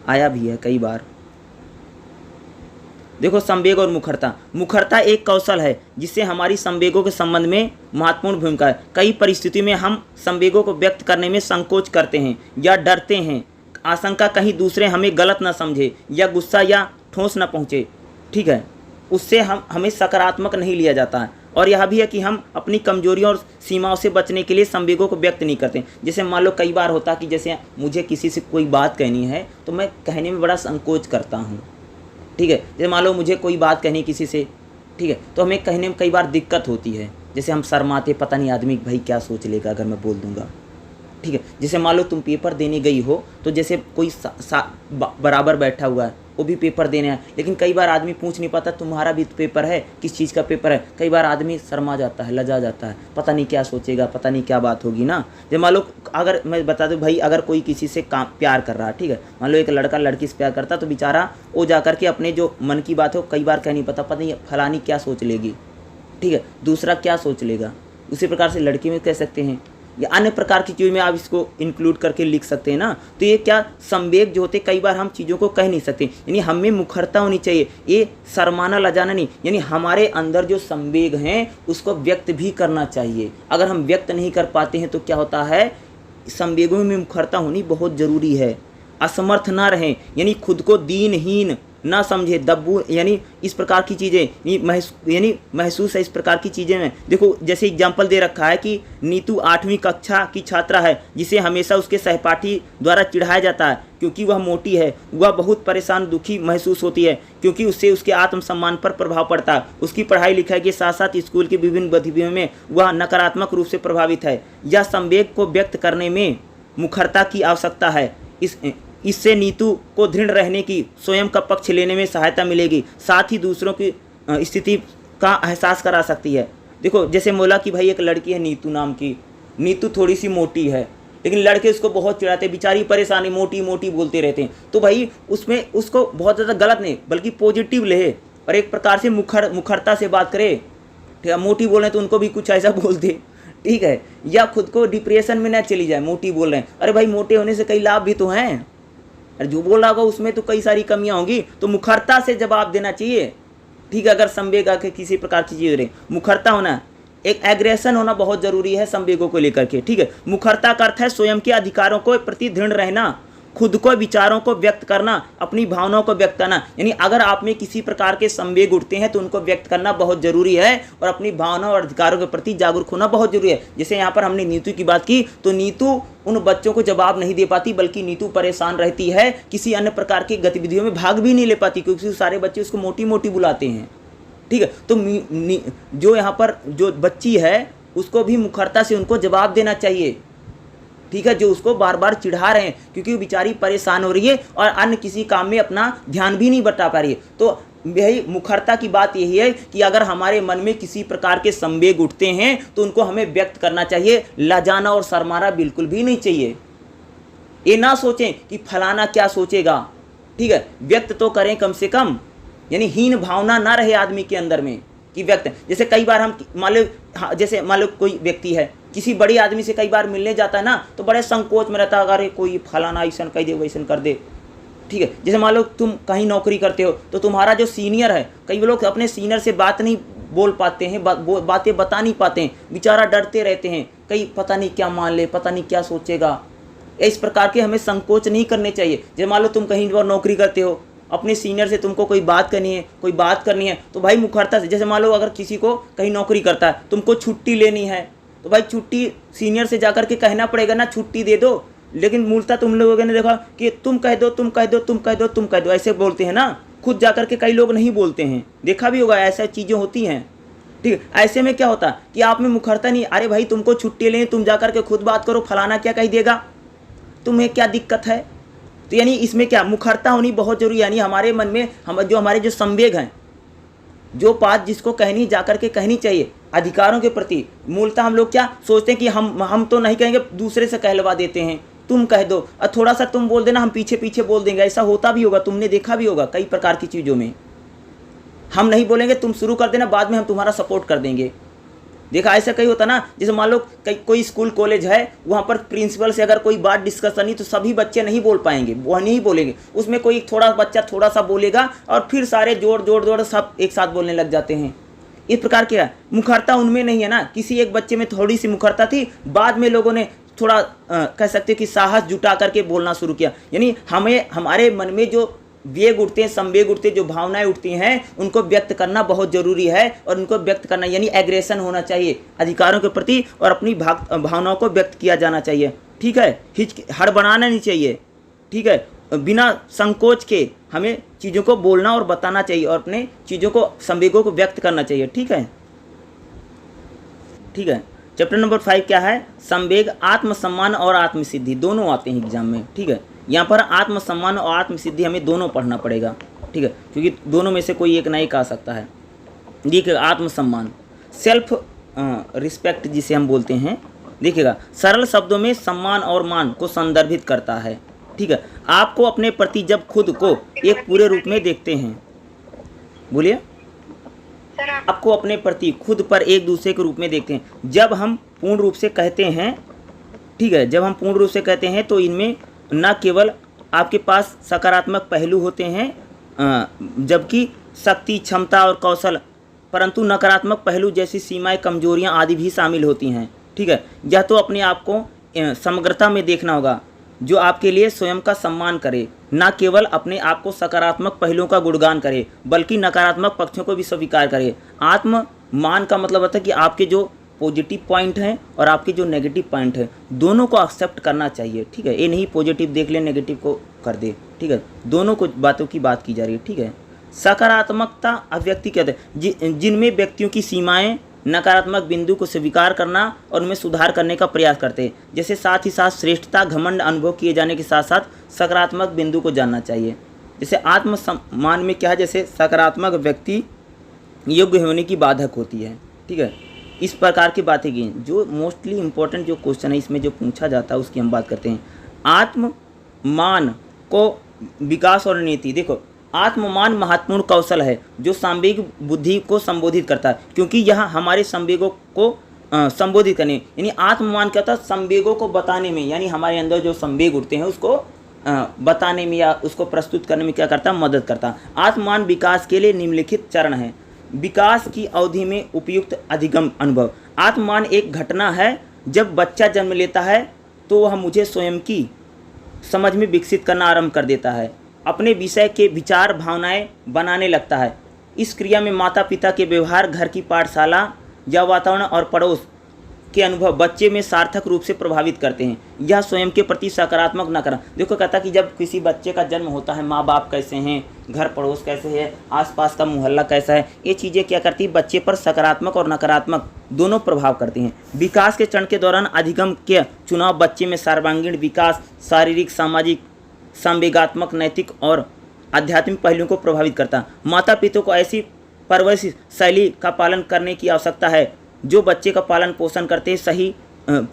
आया भी है कई बार। देखो, संवेग और मुखरता। मुखरता एक कौशल है जिससे हमारी संवेगों के संबंध में महत्वपूर्ण भूमिका है। कई परिस्थितियों में हम संवेगों को व्यक्त करने में संकोच करते हैं या डरते हैं, आशंका कहीं दूसरे हमें गलत ना समझे या गुस्सा या ठोस ना पहुँचे। ठीक है, उससे हमें सकारात्मक नहीं लिया जाता है। और यह भी है कि हम अपनी कमजोरियों और सीमाओं से बचने के लिए संवेगों को व्यक्त नहीं करते। जैसे मान लो कई बार होता कि जैसे मुझे किसी से कोई बात कहनी है तो मैं कहने में बड़ा संकोच करता हूँ। ठीक है, जैसे मान लो मुझे कोई बात कहनी किसी से, ठीक है, तो हमें कहने में कई बार दिक्कत होती है। जैसे हम शर्माते, पता नहीं आदमी भाई क्या सोच लेगा अगर मैं बोल दूंगा। ठीक है, जैसे मान लो तुम पेपर देने गई हो तो जैसे कोई बराबर बैठा हुआ है, वो भी पेपर देने आया, लेकिन कई बार आदमी पूछ नहीं पाता तुम्हारा भी पेपर है, किस चीज़ का पेपर है। कई बार आदमी शर्मा जाता है, लजा जाता है, पता नहीं क्या सोचेगा, पता नहीं क्या बात होगी ना। जब मान लो, अगर मैं बता दूं भाई, अगर कोई किसी से प्यार कर रहा है, ठीक है, मान लो एक लड़का लड़की से प्यार करता, तो बेचारा वो जा करके अपने जो मन की बात हो कई बार कह नहीं पता नहीं फलानी क्या सोच लेगी, ठीक है, दूसरा क्या सोच लेगा। उसी प्रकार से लड़की में कह सकते हैं या अन्य प्रकार की चीज़ में आप इसको इंक्लूड करके लिख सकते हैं ना। तो ये क्या संवेग जो होते, कई बार हम चीज़ों को कह नहीं सकते, यानी हमें मुखरता होनी चाहिए, ये शर्माना लजाना नहीं। यानी हमारे अंदर जो संवेग हैं उसको व्यक्त भी करना चाहिए। अगर हम व्यक्त नहीं कर पाते हैं तो क्या होता है, संवेगों में मुखरता होनी बहुत ज़रूरी है। असमर्थ ना रहें, यानी खुद को दीनहीन ना समझे, दब्बू यानी इस प्रकार की चीज़ें यानी महसूस है इस प्रकार की चीज़ें में। देखो जैसे एग्जाम्पल दे रखा है कि नीतू 8वीं कक्षा की छात्रा है जिसे हमेशा उसके सहपाठी द्वारा चिढ़ाया जाता है क्योंकि वह मोटी है। वह बहुत परेशान दुखी महसूस होती है क्योंकि उससे उसके आत्मसम्मान पर प्रभाव पड़ता है। उसकी पढ़ाई लिखाई के साथ साथ स्कूल की विभिन्न गतिविधियों में वह नकारात्मक रूप से प्रभावित है। यह संवेग को व्यक्त करने में मुखरता की आवश्यकता है। इससे नीतू को दृढ़ रहने की, स्वयं का पक्ष लेने में सहायता मिलेगी, साथ ही दूसरों की स्थिति का एहसास करा सकती है। देखो जैसे बोला कि भाई एक लड़की है नीतू नाम की, नीतू थोड़ी सी मोटी है लेकिन लड़के उसको बहुत चिढ़ाते, बेचारी परेशानी, मोटी मोटी बोलते रहते हैं। तो भाई उसमें उसको बहुत ज़्यादा गलत नहीं बल्कि पॉजिटिव ले और एक प्रकार से मुखरता से बात करे। ठीक है, मोटी बोल रहे हैं तो उनको भी कुछ ऐसा बोल दे, ठीक है, या खुद को डिप्रेशन में ना चली जाए। मोटी बोल रहे हैं, अरे भाई मोटे होने से कई लाभ भी तो हैं, अरे जो बोल रहा होगा उसमें तो कई सारी कमियां होंगी। तो मुखरता से जवाब देना चाहिए। ठीक है, अगर संवेग आके किसी प्रकार की चीज़ रहे, मुखरता होना, एक एग्रेशन होना बहुत जरूरी है संवेगों को लेकर के। ठीक है, मुखरता का अर्थ है स्वयं के अधिकारों को प्रति दृढ़ रहना, खुद को विचारों को व्यक्त करना, अपनी भावनाओं को व्यक्त करना। यानी अगर आप में किसी प्रकार के संवेग उठते हैं तो उनको व्यक्त करना बहुत जरूरी है और अपनी भावनाओं और अधिकारों के प्रति जागरूक होना बहुत जरूरी है। जैसे यहाँ पर हमने नीतू की बात की तो नीतू उन बच्चों को जवाब नहीं दे पाती बल्कि नीतू परेशान रहती है, किसी अन्य प्रकार की गतिविधियों में भाग भी नहीं ले पाती क्योंकि सारे बच्चे उसको मोटी मोटी बुलाते हैं। ठीक है, तो जो यहाँ पर जो बच्ची है उसको भी मुखरता से उनको जवाब देना चाहिए। ठीक है, जो उसको बार बार चिढ़ा रहे हैं क्योंकि वो बेचारी परेशान हो रही है और अन्य किसी काम में अपना ध्यान भी नहीं बटा पा रही है। तो यही मुखरता की बात यही है कि अगर हमारे मन में किसी प्रकार के संवेग उठते हैं तो उनको हमें व्यक्त करना चाहिए, लजाना और शर्माना बिल्कुल भी नहीं चाहिए। ये ना सोचें कि फलाना क्या सोचेगा, ठीक है, व्यक्त तो करें कम से कम, यानी हीन भावना ना रहे आदमी के अंदर में कि व्यक्त। जैसे कई बार हम मान लो कोई व्यक्ति है किसी बड़े आदमी से कई बार मिलने जाता है ना तो बड़े संकोच में रहता है, अगर कोई फलाना ऐसा कह दे वैसा कर दे। ठीक है, जैसे मान लो तुम कहीं नौकरी करते हो तो तुम्हारा जो सीनियर है, कई लोग अपने सीनियर से बात नहीं बोल पाते हैं, बातें बता नहीं पाते हैं, बेचारा डरते रहते हैं, कहीं पता नहीं क्या मान ले, पता नहीं क्या सोचेगा। इस प्रकार के हमें संकोच नहीं करने चाहिए। जैसे मान लो तुम कहीं और नौकरी करते हो, अपने सीनियर से तुमको कोई बात करनी है तो भाई मुखरता से, जैसे मान लो अगर किसी को कहीं नौकरी करता है तुमको छुट्टी लेनी है तो भाई छुट्टी सीनियर से जाकर के कहना पड़ेगा ना, छुट्टी दे दो। लेकिन मूलतः तुम लोगों ने देखा कि तुम कह दो ऐसे बोलते हैं ना, खुद जाकर के कई लोग नहीं बोलते हैं, देखा भी होगा ऐसा चीज़ें होती हैं। ठीक है, ऐसे में क्या होता है कि आप में मुखरता नहीं, अरे भाई तुमको छुट्टी लेनी, तुम जाकर के खुद बात करो, फलाना क्या कह देगा, तुम्हें क्या दिक्कत है। तो यानी इसमें क्या मुखरता होनी बहुत जरूरी है। यानी हमारे मन में हमारे जो संवेग हैं, जो बात जिसको कहनी जाकर के कहनी चाहिए अधिकारों के प्रति, मूलतः हम लोग क्या सोचते हैं कि हम तो नहीं कहेंगे, दूसरे से कहलवा देते हैं, तुम कह दो और थोड़ा सा तुम बोल देना, हम पीछे पीछे बोल देंगे। ऐसा होता भी होगा, तुमने देखा भी होगा कई प्रकार की चीज़ों में, हम नहीं बोलेंगे, तुम शुरू कर देना, बाद में हम तुम्हारा सपोर्ट कर देंगे। देखा ऐसा कहीं होता ना, जैसे मान लो कोई स्कूल कॉलेज है, वहाँ पर प्रिंसिपल से अगर कोई बात डिस्कस करनी तो सभी बच्चे नहीं बोल पाएंगे, वो नहीं बोलेंगे, उसमें कोई थोड़ा बच्चा थोड़ा सा बोलेगा और फिर सारे जोड़ सब एक साथ बोलने लग जाते हैं। इस प्रकार क्या मुखरता उनमें नहीं है ना, किसी एक बच्चे में थोड़ी सी मुखरता थी, बाद में लोगों ने थोड़ा कह सकते कि साहस जुटा करके बोलना शुरू किया। यानी हमारे मन में जो वेग उठते हैं, संवेग उठते हैं, जो भावनाएं उठती हैं, उनको व्यक्त करना बहुत जरूरी है और उनको व्यक्त करना यानी एग्रेशन होना चाहिए अधिकारों के प्रति और अपनी भावनाओं को व्यक्त किया जाना चाहिए। ठीक है, हड़बड़ाना नहीं चाहिए। ठीक है, बिना संकोच के हमें चीज़ों को बोलना और बताना चाहिए और अपने चीज़ों को, संवेगों को व्यक्त करना चाहिए। ठीक है, ठीक है। चैप्टर नंबर 5 क्या है? संवेग, आत्मसम्मान और आत्मसिद्धि दोनों आते हैं एग्जाम में। ठीक है, यहाँ पर आत्मसम्मान और आत्मसिद्धि हमें दोनों पढ़ना पड़ेगा। ठीक है, क्योंकि दोनों में से कोई एक नहीं कह सकता है। देखिएगा, आत्मसम्मान, सेल्फ रिस्पेक्ट जिसे हम बोलते हैं, देखिएगा सरल शब्दों में सम्मान और मान को संदर्भित करता है। ठीक है, आपको अपने प्रति जब खुद को एक पूरे रूप में देखते हैं, बोलिए, आपको अपने प्रति खुद पर एक दूसरे के रूप में देखते हैं, जब हम पूर्ण रूप से कहते हैं, ठीक है, जब हम पूर्ण रूप से कहते हैं तो इनमें न केवल आपके पास सकारात्मक पहलू होते हैं, जबकि शक्ति, क्षमता और कौशल, परंतु नकारात्मक पहलू जैसी सीमाएं, कमजोरियां आदि भी शामिल होती हैं। ठीक है, यह तो अपने आप को समग्रता में देखना होगा, जो आपके लिए स्वयं का सम्मान करे, न केवल अपने आप को सकारात्मक पहलुओं का गुणगान करे बल्कि नकारात्मक पक्षों को भी स्वीकार करे। आत्ममान का मतलब होता है कि आपके जो पॉजिटिव पॉइंट हैं और आपके जो नेगेटिव पॉइंट हैं दोनों को एक्सेप्ट करना चाहिए, ठीक है। ये नहीं पॉजिटिव देख ले नेगेटिव को कर दे, ठीक है। दोनों को बातों की बात की जा रही है, ठीक है। सकारात्मकता अभिव्यक्ति कहते हैं जिनमें व्यक्तियों की सीमाएं नकारात्मक बिंदु को स्वीकार करना और उनमें सुधार करने का प्रयास करते हैं। जैसे साथ ही साथ श्रेष्ठता घमंड अनुभव किए जाने के साथ साथ सकारात्मक बिंदु को जानना चाहिए। जैसे आत्मसम्मान में क्या है, जैसे सकारात्मक व्यक्ति योग्य होने की बाधक होती है, ठीक है। इस प्रकार की बातें की जो मोस्टली इंपॉर्टेंट जो क्वेश्चन है इसमें जो पूछा जाता है उसकी हम बात करते हैं। आत्ममान को विकास और नीति, देखो आत्ममान महत्वपूर्ण कौशल है जो सांवेगिक बुद्धि को संबोधित करता है, क्योंकि यह हमारे संवेगों को संबोधित करने, यानी आत्ममान क्या होता है, संवेगों को बताने में, यानी हमारे अंदर जो संवेग उठते हैं उसको बताने में या उसको प्रस्तुत करने में क्या करता है, मदद करता है। आत्ममान विकास के लिए निम्नलिखित चरण है। विकास की अवधि में उपयुक्त अधिगम अनुभव। आत्ममान एक घटना है जब बच्चा जन्म लेता है तो वह मुझे स्वयं की समझ में विकसित करना आरंभ कर देता है, अपने विषय के विचार भावनाएं बनाने लगता है। इस क्रिया में माता पिता के व्यवहार, घर की पाठशाला या वातावरण और पड़ोस के अनुभव बच्चे में सार्थक रूप से प्रभावित करते हैं। यह स्वयं के प्रति सकारात्मक नकारात्मक, देखो कहता कि जब किसी बच्चे का जन्म होता है माँ बाप कैसे हैं, घर पड़ोस कैसे है, आसपास का मोहल्ला कैसा है, ये चीज़ें क्या करती है, बच्चे पर सकारात्मक और नकारात्मक दोनों प्रभाव करती हैं। विकास के चरण के दौरान अधिगम के चुनाव बच्चे में सर्वांगीण विकास, शारीरिक, सामाजिक, संवेगात्मक, नैतिक और आध्यात्मिक पहलुओं को प्रभावित करता। माता पिता को ऐसी परवरिश शैली का पालन करने की आवश्यकता है जो बच्चे का पालन पोषण करते हैं, सही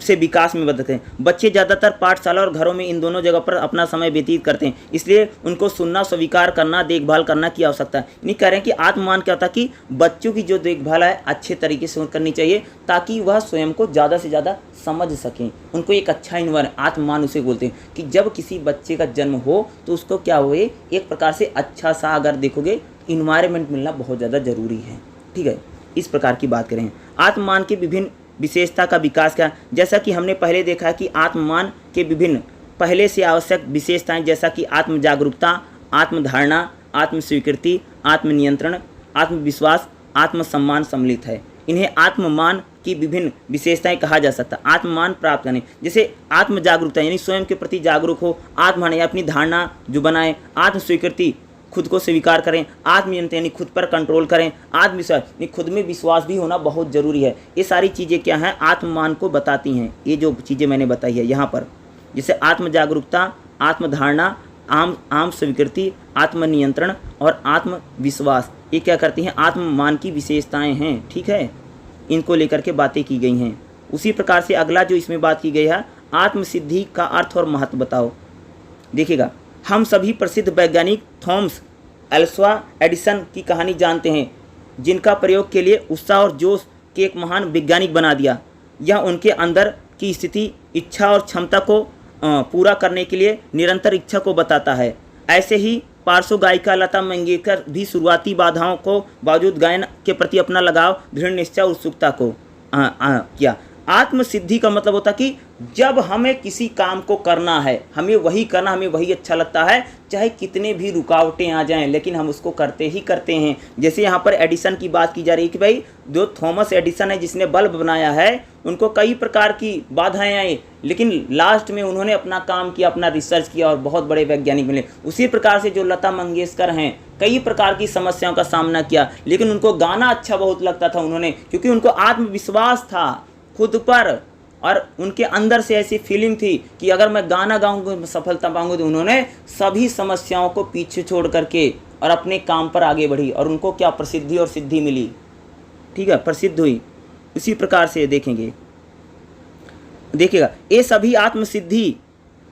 से विकास में मदद करें। बच्चे ज़्यादातर पाठशाला और घरों में इन दोनों जगह पर अपना समय व्यतीत करते हैं, इसलिए उनको सुनना, स्वीकार करना, देखभाल करना की आवश्यकता है। नहीं कह रहे हैं कि आत्ममान क्या होता कि बच्चों की जो देखभाल है अच्छे तरीके से करनी चाहिए ताकि वह स्वयं को ज़्यादा से ज़्यादा समझ सकें, उनको एक अच्छा इन्वायरमेंट, आत्ममान उसे बोलते हैं कि जब किसी बच्चे का जन्म हो तो उसको क्या हुए, एक प्रकार से अच्छा सा अगर देखोगे इन्वायरमेंट मिलना बहुत ज़्यादा ज़रूरी है, ठीक है। इस प्रकार की बात करें। आत्ममान के विभिन्न विशेषता का विकास क्या, जैसा कि हमने पहले देखा कि आत्ममान के विभिन्न पहले से आवश्यक विशेषताएं जैसा कि आत्म जागरूकता, आत्मधारणा, आत्मस्वीकृति, आत्मनियंत्रण, आत्मविश्वास, आत्मसम्मान सम्मिलित है। इन्हें आत्ममान की विभिन्न विशेषताएं कहा जा सकता है। आत्ममान प्राप्त करने, जैसे आत्म जागरूकता यानी स्वयं के प्रति जागरूक हो, आत्ममान या अपनी धारणा जो बनाए, आत्मस्वीकृति खुद को स्वीकार करें, आत्मनियंत्रण यानी खुद पर कंट्रोल करें, आत्मविश्वास यानी खुद में विश्वास भी होना बहुत ज़रूरी है। ये सारी चीज़ें क्या हैं, आत्ममान को बताती हैं। ये जो चीज़ें मैंने बताई है यहाँ पर, जैसे आत्म जागरूकता, आत्मधारणा, आम स्वीकृति, आत्मनियंत्रण और आत्मविश्वास, ये क्या करती हैं, आत्ममान की विशेषताएँ हैं, ठीक है। इनको लेकर के बातें की गई हैं। उसी प्रकार से अगला जो इसमें बात की गई है, आत्मसिद्धि का अर्थ और महत्व बताओ। देखिएगा, हम सभी प्रसिद्ध वैज्ञानिक थॉमस अल्वा एडिसन की कहानी जानते हैं, जिनका प्रयोग के लिए उत्साह और जोश के एक महान वैज्ञानिक बना दिया। यह उनके अंदर की स्थिति, इच्छा और क्षमता को पूरा करने के लिए निरंतर इच्छा को बताता है। ऐसे ही पार्श्व गायिका लता मंगेशकर भी शुरुआती बाधाओं को बावजूद गायन के प्रति अपना लगाव, दृढ़ निश्चय और उत्सुकता को किया। आत्मसिद्धि का मतलब होता कि जब हमें किसी काम को करना है, हमें वही करना, हमें वही अच्छा लगता है, चाहे कितने भी रुकावटें आ जाएं, लेकिन हम उसको करते ही करते हैं। जैसे यहाँ पर एडिसन की बात की जा रही है कि भाई जो थॉमस एडिसन है जिसने बल्ब बनाया है, उनको कई प्रकार की बाधाएं आई, लेकिन लास्ट में उन्होंने अपना काम किया, अपना रिसर्च किया और बहुत बड़े वैज्ञानिक मिले। उसी प्रकार से जो लता मंगेशकर हैं, कई प्रकार की समस्याओं का सामना किया, लेकिन उनको गाना अच्छा बहुत लगता था उन्होंने, क्योंकि उनको आत्मविश्वास था खुद पर और उनके अंदर से ऐसी फीलिंग थी कि अगर मैं गाना गाऊंगा सफलता पाऊंगा। तो उन्होंने सभी समस्याओं को पीछे छोड़ करके और अपने काम पर आगे बढ़ी और उनको क्या प्रसिद्धि और सिद्धि मिली, ठीक है, प्रसिद्ध हुई। इसी प्रकार से देखेंगे, देखिएगा, ये सभी आत्मसिद्धि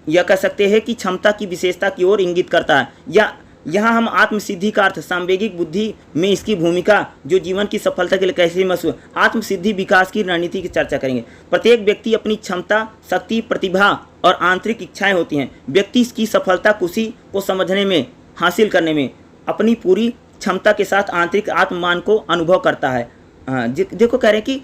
या कह सकते हैं कि क्षमता की विशेषता की ओर इंगित करता है। या यहाँ हम आत्मसिद्धि का अर्थ सांवेगिक बुद्धि में इसकी भूमिका जो जीवन की सफलता के लिए कैसे महसूस, आत्मसिद्धि विकास की रणनीति की चर्चा करेंगे। प्रत्येक व्यक्ति अपनी क्षमता, शक्ति, प्रतिभा और आंतरिक इच्छाएं होती हैं। व्यक्ति इसकी सफलता खुशी को समझने में, हासिल करने में अपनी पूरी क्षमता के साथ आंतरिक आत्ममान को अनुभव करता है। देखो कह रहे हैं कि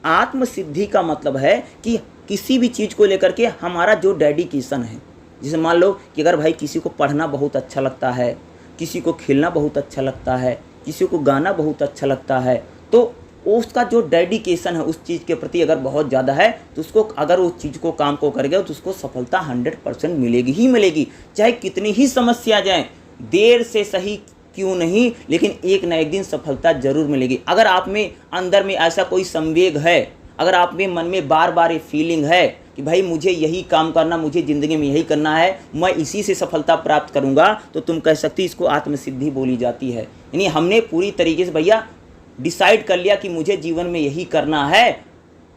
आत्मसिद्धि का मतलब है कि किसी भी चीज़ को लेकर के हमारा जो डेडिकेशन है, जैसे मान लो कि अगर भाई किसी को पढ़ना बहुत अच्छा लगता है, किसी को खेलना बहुत अच्छा लगता है, किसी को गाना बहुत अच्छा लगता है, तो उसका जो डेडिकेशन है उस चीज़ के प्रति अगर बहुत ज़्यादा है तो उसको, अगर उस चीज़ को काम को करेगा तो उसको सफलता 100% मिलेगी ही मिलेगी। चाहे कितनी ही समस्या जाए, देर से सही क्यों नहीं, लेकिन एक ना एक दिन सफलता जरूर मिलेगी। अगर आप में अंदर में ऐसा कोई संवेग है, अगर आप में मन में बार बार ये फीलिंग है कि भाई मुझे यही काम करना, मुझे ज़िंदगी में यही करना है, मैं इसी से सफलता प्राप्त करूँगा, तो तुम कह सकती इसको आत्मसिद्धि बोली जाती है। यानी हमने पूरी तरीके से भैया डिसाइड कर लिया कि मुझे जीवन में यही करना है।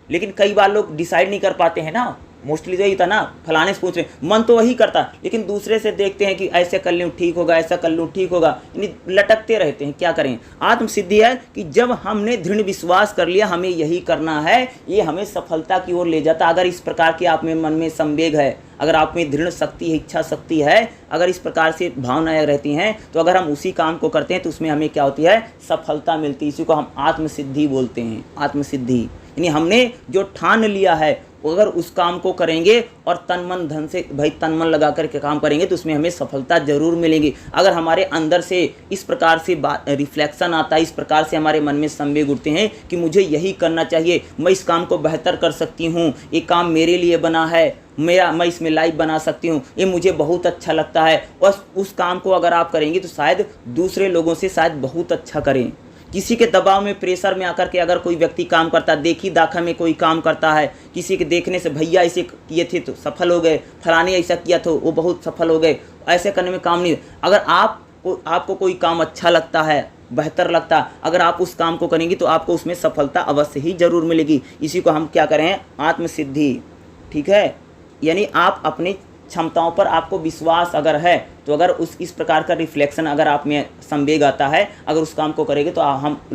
लेकिन कई बार लोग डिसाइड नहीं कर पाते हैं ना, मोस्टली तो यही था ना, फलाने से पूछ रहे, मन तो वही करता, लेकिन दूसरे से देखते हैं कि ऐसे कर लूँ ठीक होगा, ऐसा कर लूँ ठीक होगा, यानी लटकते रहते हैं। क्या करें? आत्मसिद्धि है कि जब हमने दृढ़ विश्वास कर लिया हमें यही करना है, ये हमें सफलता की ओर ले जाता। अगर इस प्रकार की आप में मन में संवेग है, अगर आप में दृढ़ शक्ति है, इच्छा शक्ति है, अगर इस प्रकार से भावनाएं रहती हैं, तो अगर हम उसी काम को करते हैं तो उसमें हमें क्या होती है? सफलता मिलती है। इसी को हम आत्मसिद्धि बोलते हैं। आत्मसिद्धि यानी हमने जो ठान लिया है अगर उस काम को करेंगे और तन मन धन से भाई तन मन लगा कर के काम करेंगे तो उसमें हमें सफलता जरूर मिलेगी। अगर हमारे अंदर से इस प्रकार से रिफ्लेक्शन आता है, इस प्रकार से हमारे मन में संवेग उठते हैं कि मुझे यही करना चाहिए, मैं इस काम को बेहतर कर सकती हूँ, ये काम मेरे लिए बना है, मैं इसमें लाइफ बना सकती हूँ, ये मुझे बहुत अच्छा लगता है, और उस काम को अगर आप करेंगे तो शायद दूसरे लोगों से शायद बहुत अच्छा करें। किसी के दबाव में, प्रेशर में आकर के अगर कोई व्यक्ति काम करता है, देखी दाखा में कोई काम करता है, किसी के देखने से भैया ऐसे किए थे तो सफल हो गए, फलाने ऐसा किया था वो बहुत सफल हो गए, ऐसे करने में काम नहीं। अगर आपको कोई काम अच्छा लगता है, बेहतर लगता है, अगर आप उस काम को करेंगे तो आपको उसमें सफलता अवश्य ही जरूर मिलेगी। इसी को हम क्या करें? आत्मसिद्धि। ठीक है, यानी आप अपनी क्षमताओं पर आपको विश्वास अगर है तो अगर इस प्रकार का रिफ्लेक्शन अगर आप में संवेग आता है, अगर उस काम को करेंगे तो आप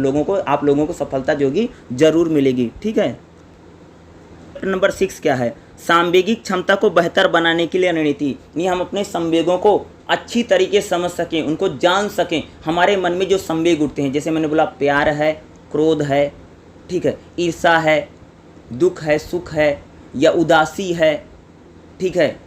लोगों को सफलता जो होगी जरूर मिलेगी। ठीक है। नंबर 6 क्या है? सांवेगिक क्षमता को बेहतर बनाने के लिए रणनीति। यानी हम अपने संवेगों को अच्छी तरीके से समझ सकें, उनको जान सकें। हमारे मन में जो संवेग उठते हैं, जैसे मैंने बोला प्यार है, क्रोध है, ठीक है, ईर्ष्या है, दुख है, सुख है, या उदासी है, ठीक है,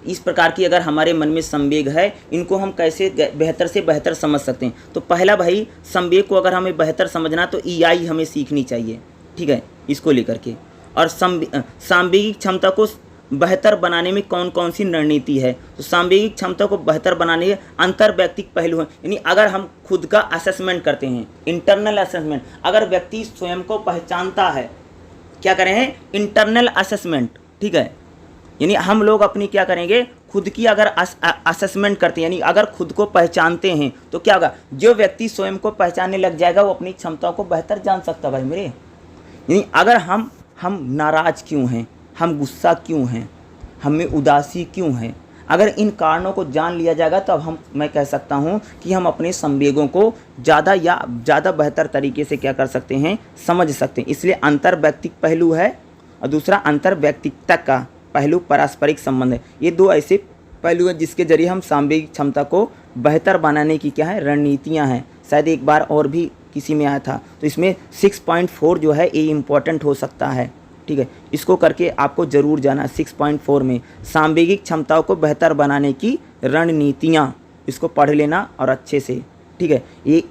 इस प्रकार की अगर हमारे मन में संवेग है, इनको हम कैसे बेहतर से बेहतर समझ सकते हैं? तो पहला भाई, संवेग को अगर हमें बेहतर समझना तो EI हमें सीखनी चाहिए। ठीक है, इसको लेकर के। और सांवेगिक क्षमता को बेहतर बनाने में कौन कौन सी रणनीति है? तो सांवेगिक क्षमता को बेहतर बनाने के अंतर व्यक्तिक पहलू हैं। यानी अगर हम खुद का असेसमेंट करते हैं, इंटरनल असेसमेंट, अगर व्यक्ति स्वयं को पहचानता है, क्या करें हैं? Internal assessment. ठीक है, यानी हम लोग अपनी क्या करेंगे? खुद की अगर असेसमेंट करते हैं, यानी अगर खुद को पहचानते हैं तो क्या होगा? जो व्यक्ति स्वयं को पहचानने लग जाएगा वो अपनी क्षमताओं को बेहतर जान सकता भाई मेरे। यानी अगर हम नाराज़ क्यों हैं, हम गुस्सा क्यों हैं, हमें उदासी क्यों है, अगर इन कारणों को जान लिया जाएगा तो अब मैं कह सकता हूँ कि हम अपने संवेगों को ज़्यादा बेहतर तरीके से क्या कर सकते हैं? समझ सकते हैं। इसलिए अंतर व्यक्तिक पहलू है और दूसरा अंतर व्यक्तिकता का पहलू पारस्परिक संबंध है। ये दो ऐसे पहलू हैं जिसके जरिए हम सांवेगिक क्षमता को बेहतर बनाने की क्या है? रणनीतियाँ हैं। शायद एक बार और भी किसी में आया था, तो इसमें 6.4 जो है ये इम्पोर्टेंट हो सकता है। ठीक है, इसको करके आपको ज़रूर जाना। 6.4 में सांवेगिक क्षमताओं को बेहतर बनाने की रणनीतियाँ, इसको पढ़ लेना और अच्छे से। ठीक है, ये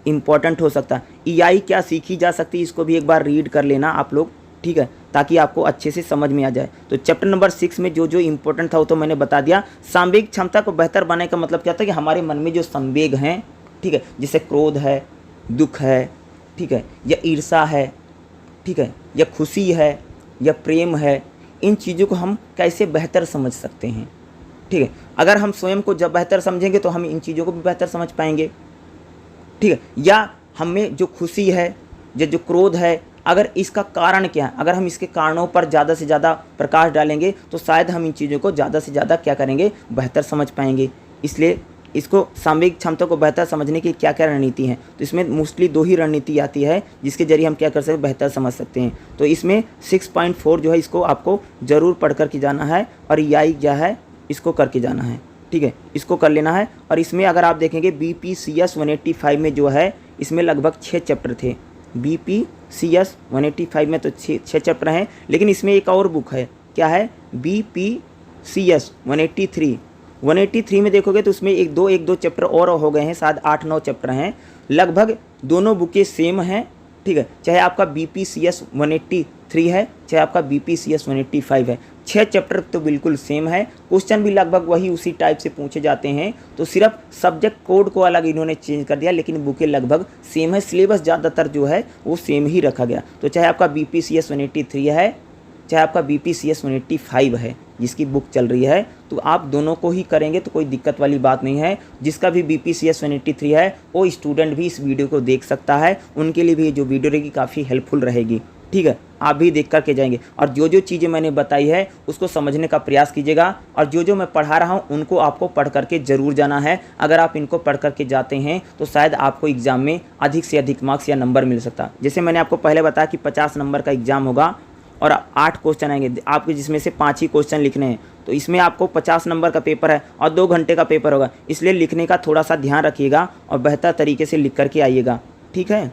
इम्पोर्टेंट हो सकता है। EI क्या सीखी जा सकती है, इसको भी एक बार रीड कर लेना आप लोग। ठीक है, ताकि आपको अच्छे से समझ में आ जाए। तो चैप्टर नंबर 6 में जो इम्पोर्टेंट था वो तो मैंने बता दिया। सांवेगिक क्षमता को बेहतर बनाने का मतलब क्या था कि हमारे मन में जो संवेग हैं, ठीक है, जैसे क्रोध है, दुख है, ठीक है, या ईर्ष्या है, ठीक है, या खुशी है, या प्रेम है, इन चीज़ों को हम कैसे बेहतर समझ सकते हैं? ठीक है, अगर हम स्वयं को जब बेहतर समझेंगे तो हम इन चीज़ों को भी बेहतर समझ पाएंगे। ठीक है, या हमें जो खुशी है या जो क्रोध है, अगर इसका कारण क्या है, अगर हम इसके कारणों पर ज़्यादा से ज़्यादा प्रकाश डालेंगे तो शायद हम इन चीज़ों को ज़्यादा से ज़्यादा क्या करेंगे? बेहतर समझ पाएंगे। इसलिए इसको सांवेगिक क्षमता को बेहतर समझने की क्या क्या रणनीति हैं? तो इसमें मोस्टली 2 ही रणनीति आती है जिसके जरिए हम क्या कर सकते हैं? बेहतर समझ सकते हैं। तो इसमें 6.4 जो है इसको आपको ज़रूर पढ़ कर के जाना है, और EI क्या है इसको करके जाना है। ठीक है, इसको कर लेना है। और इसमें अगर आप देखेंगे BPCS 185 में जो है, इसमें लगभग 6 चैप्टर थे। BPCS 185 में तो 6 चैप्टर हैं, लेकिन इसमें एक और बुक है, क्या है? BP CS 183 में देखोगे तो उसमें एक दो चैप्टर और हो गए हैं, शायद 8-9 चैप्टर हैं। लगभग दोनों बुकें सेम हैं, ठीक है। चाहे आपका BPCS 183 है, चाहे आपका BPCS 185 है, 6 चैप्टर तो बिल्कुल सेम है। क्वेश्चन भी लगभग वही उसी टाइप से पूछे जाते हैं, तो सिर्फ सब्जेक्ट कोड को अलग इन्होंने चेंज कर दिया, लेकिन बुकें लगभग सेम है। सिलेबस ज़्यादातर जो है वो सेम ही रखा गया। तो चाहे आपका BPCS 183 है, चाहे आपका BPCS 185 है जिसकी बुक चल रही है, तो आप दोनों को ही करेंगे तो कोई दिक्कत वाली बात नहीं है। जिसका भी BPCS 183 है वो स्टूडेंट भी इस वीडियो को देख सकता है, उनके लिए भी ये जो वीडियो रहेगी काफ़ी हेल्पफुल रहेगी, ठीक है। आप भी देख करके जाएंगे और जो जो चीज़ें मैंने बताई है उसको समझने का प्रयास कीजिएगा, और जो जो मैं पढ़ा रहा हूँ उनको आपको पढ़ करके ज़रूर जाना है। अगर आप इनको पढ़ करके जाते हैं तो शायद आपको एग्ज़ाम में अधिक से अधिक मार्क्स या नंबर मिल सकता। जैसे मैंने आपको पहले बताया कि 50 नंबर का एग्ज़ाम होगा और 8 क्वेश्चन आएंगे आपके, जिसमें से 5 ही क्वेश्चन लिखने हैं, तो इसमें आपको 50 नंबर का पेपर है और 2 घंटे का पेपर होगा, इसलिए लिखने का थोड़ा सा ध्यान रखिएगा और बेहतर तरीके से लिख करके आइएगा, ठीक है।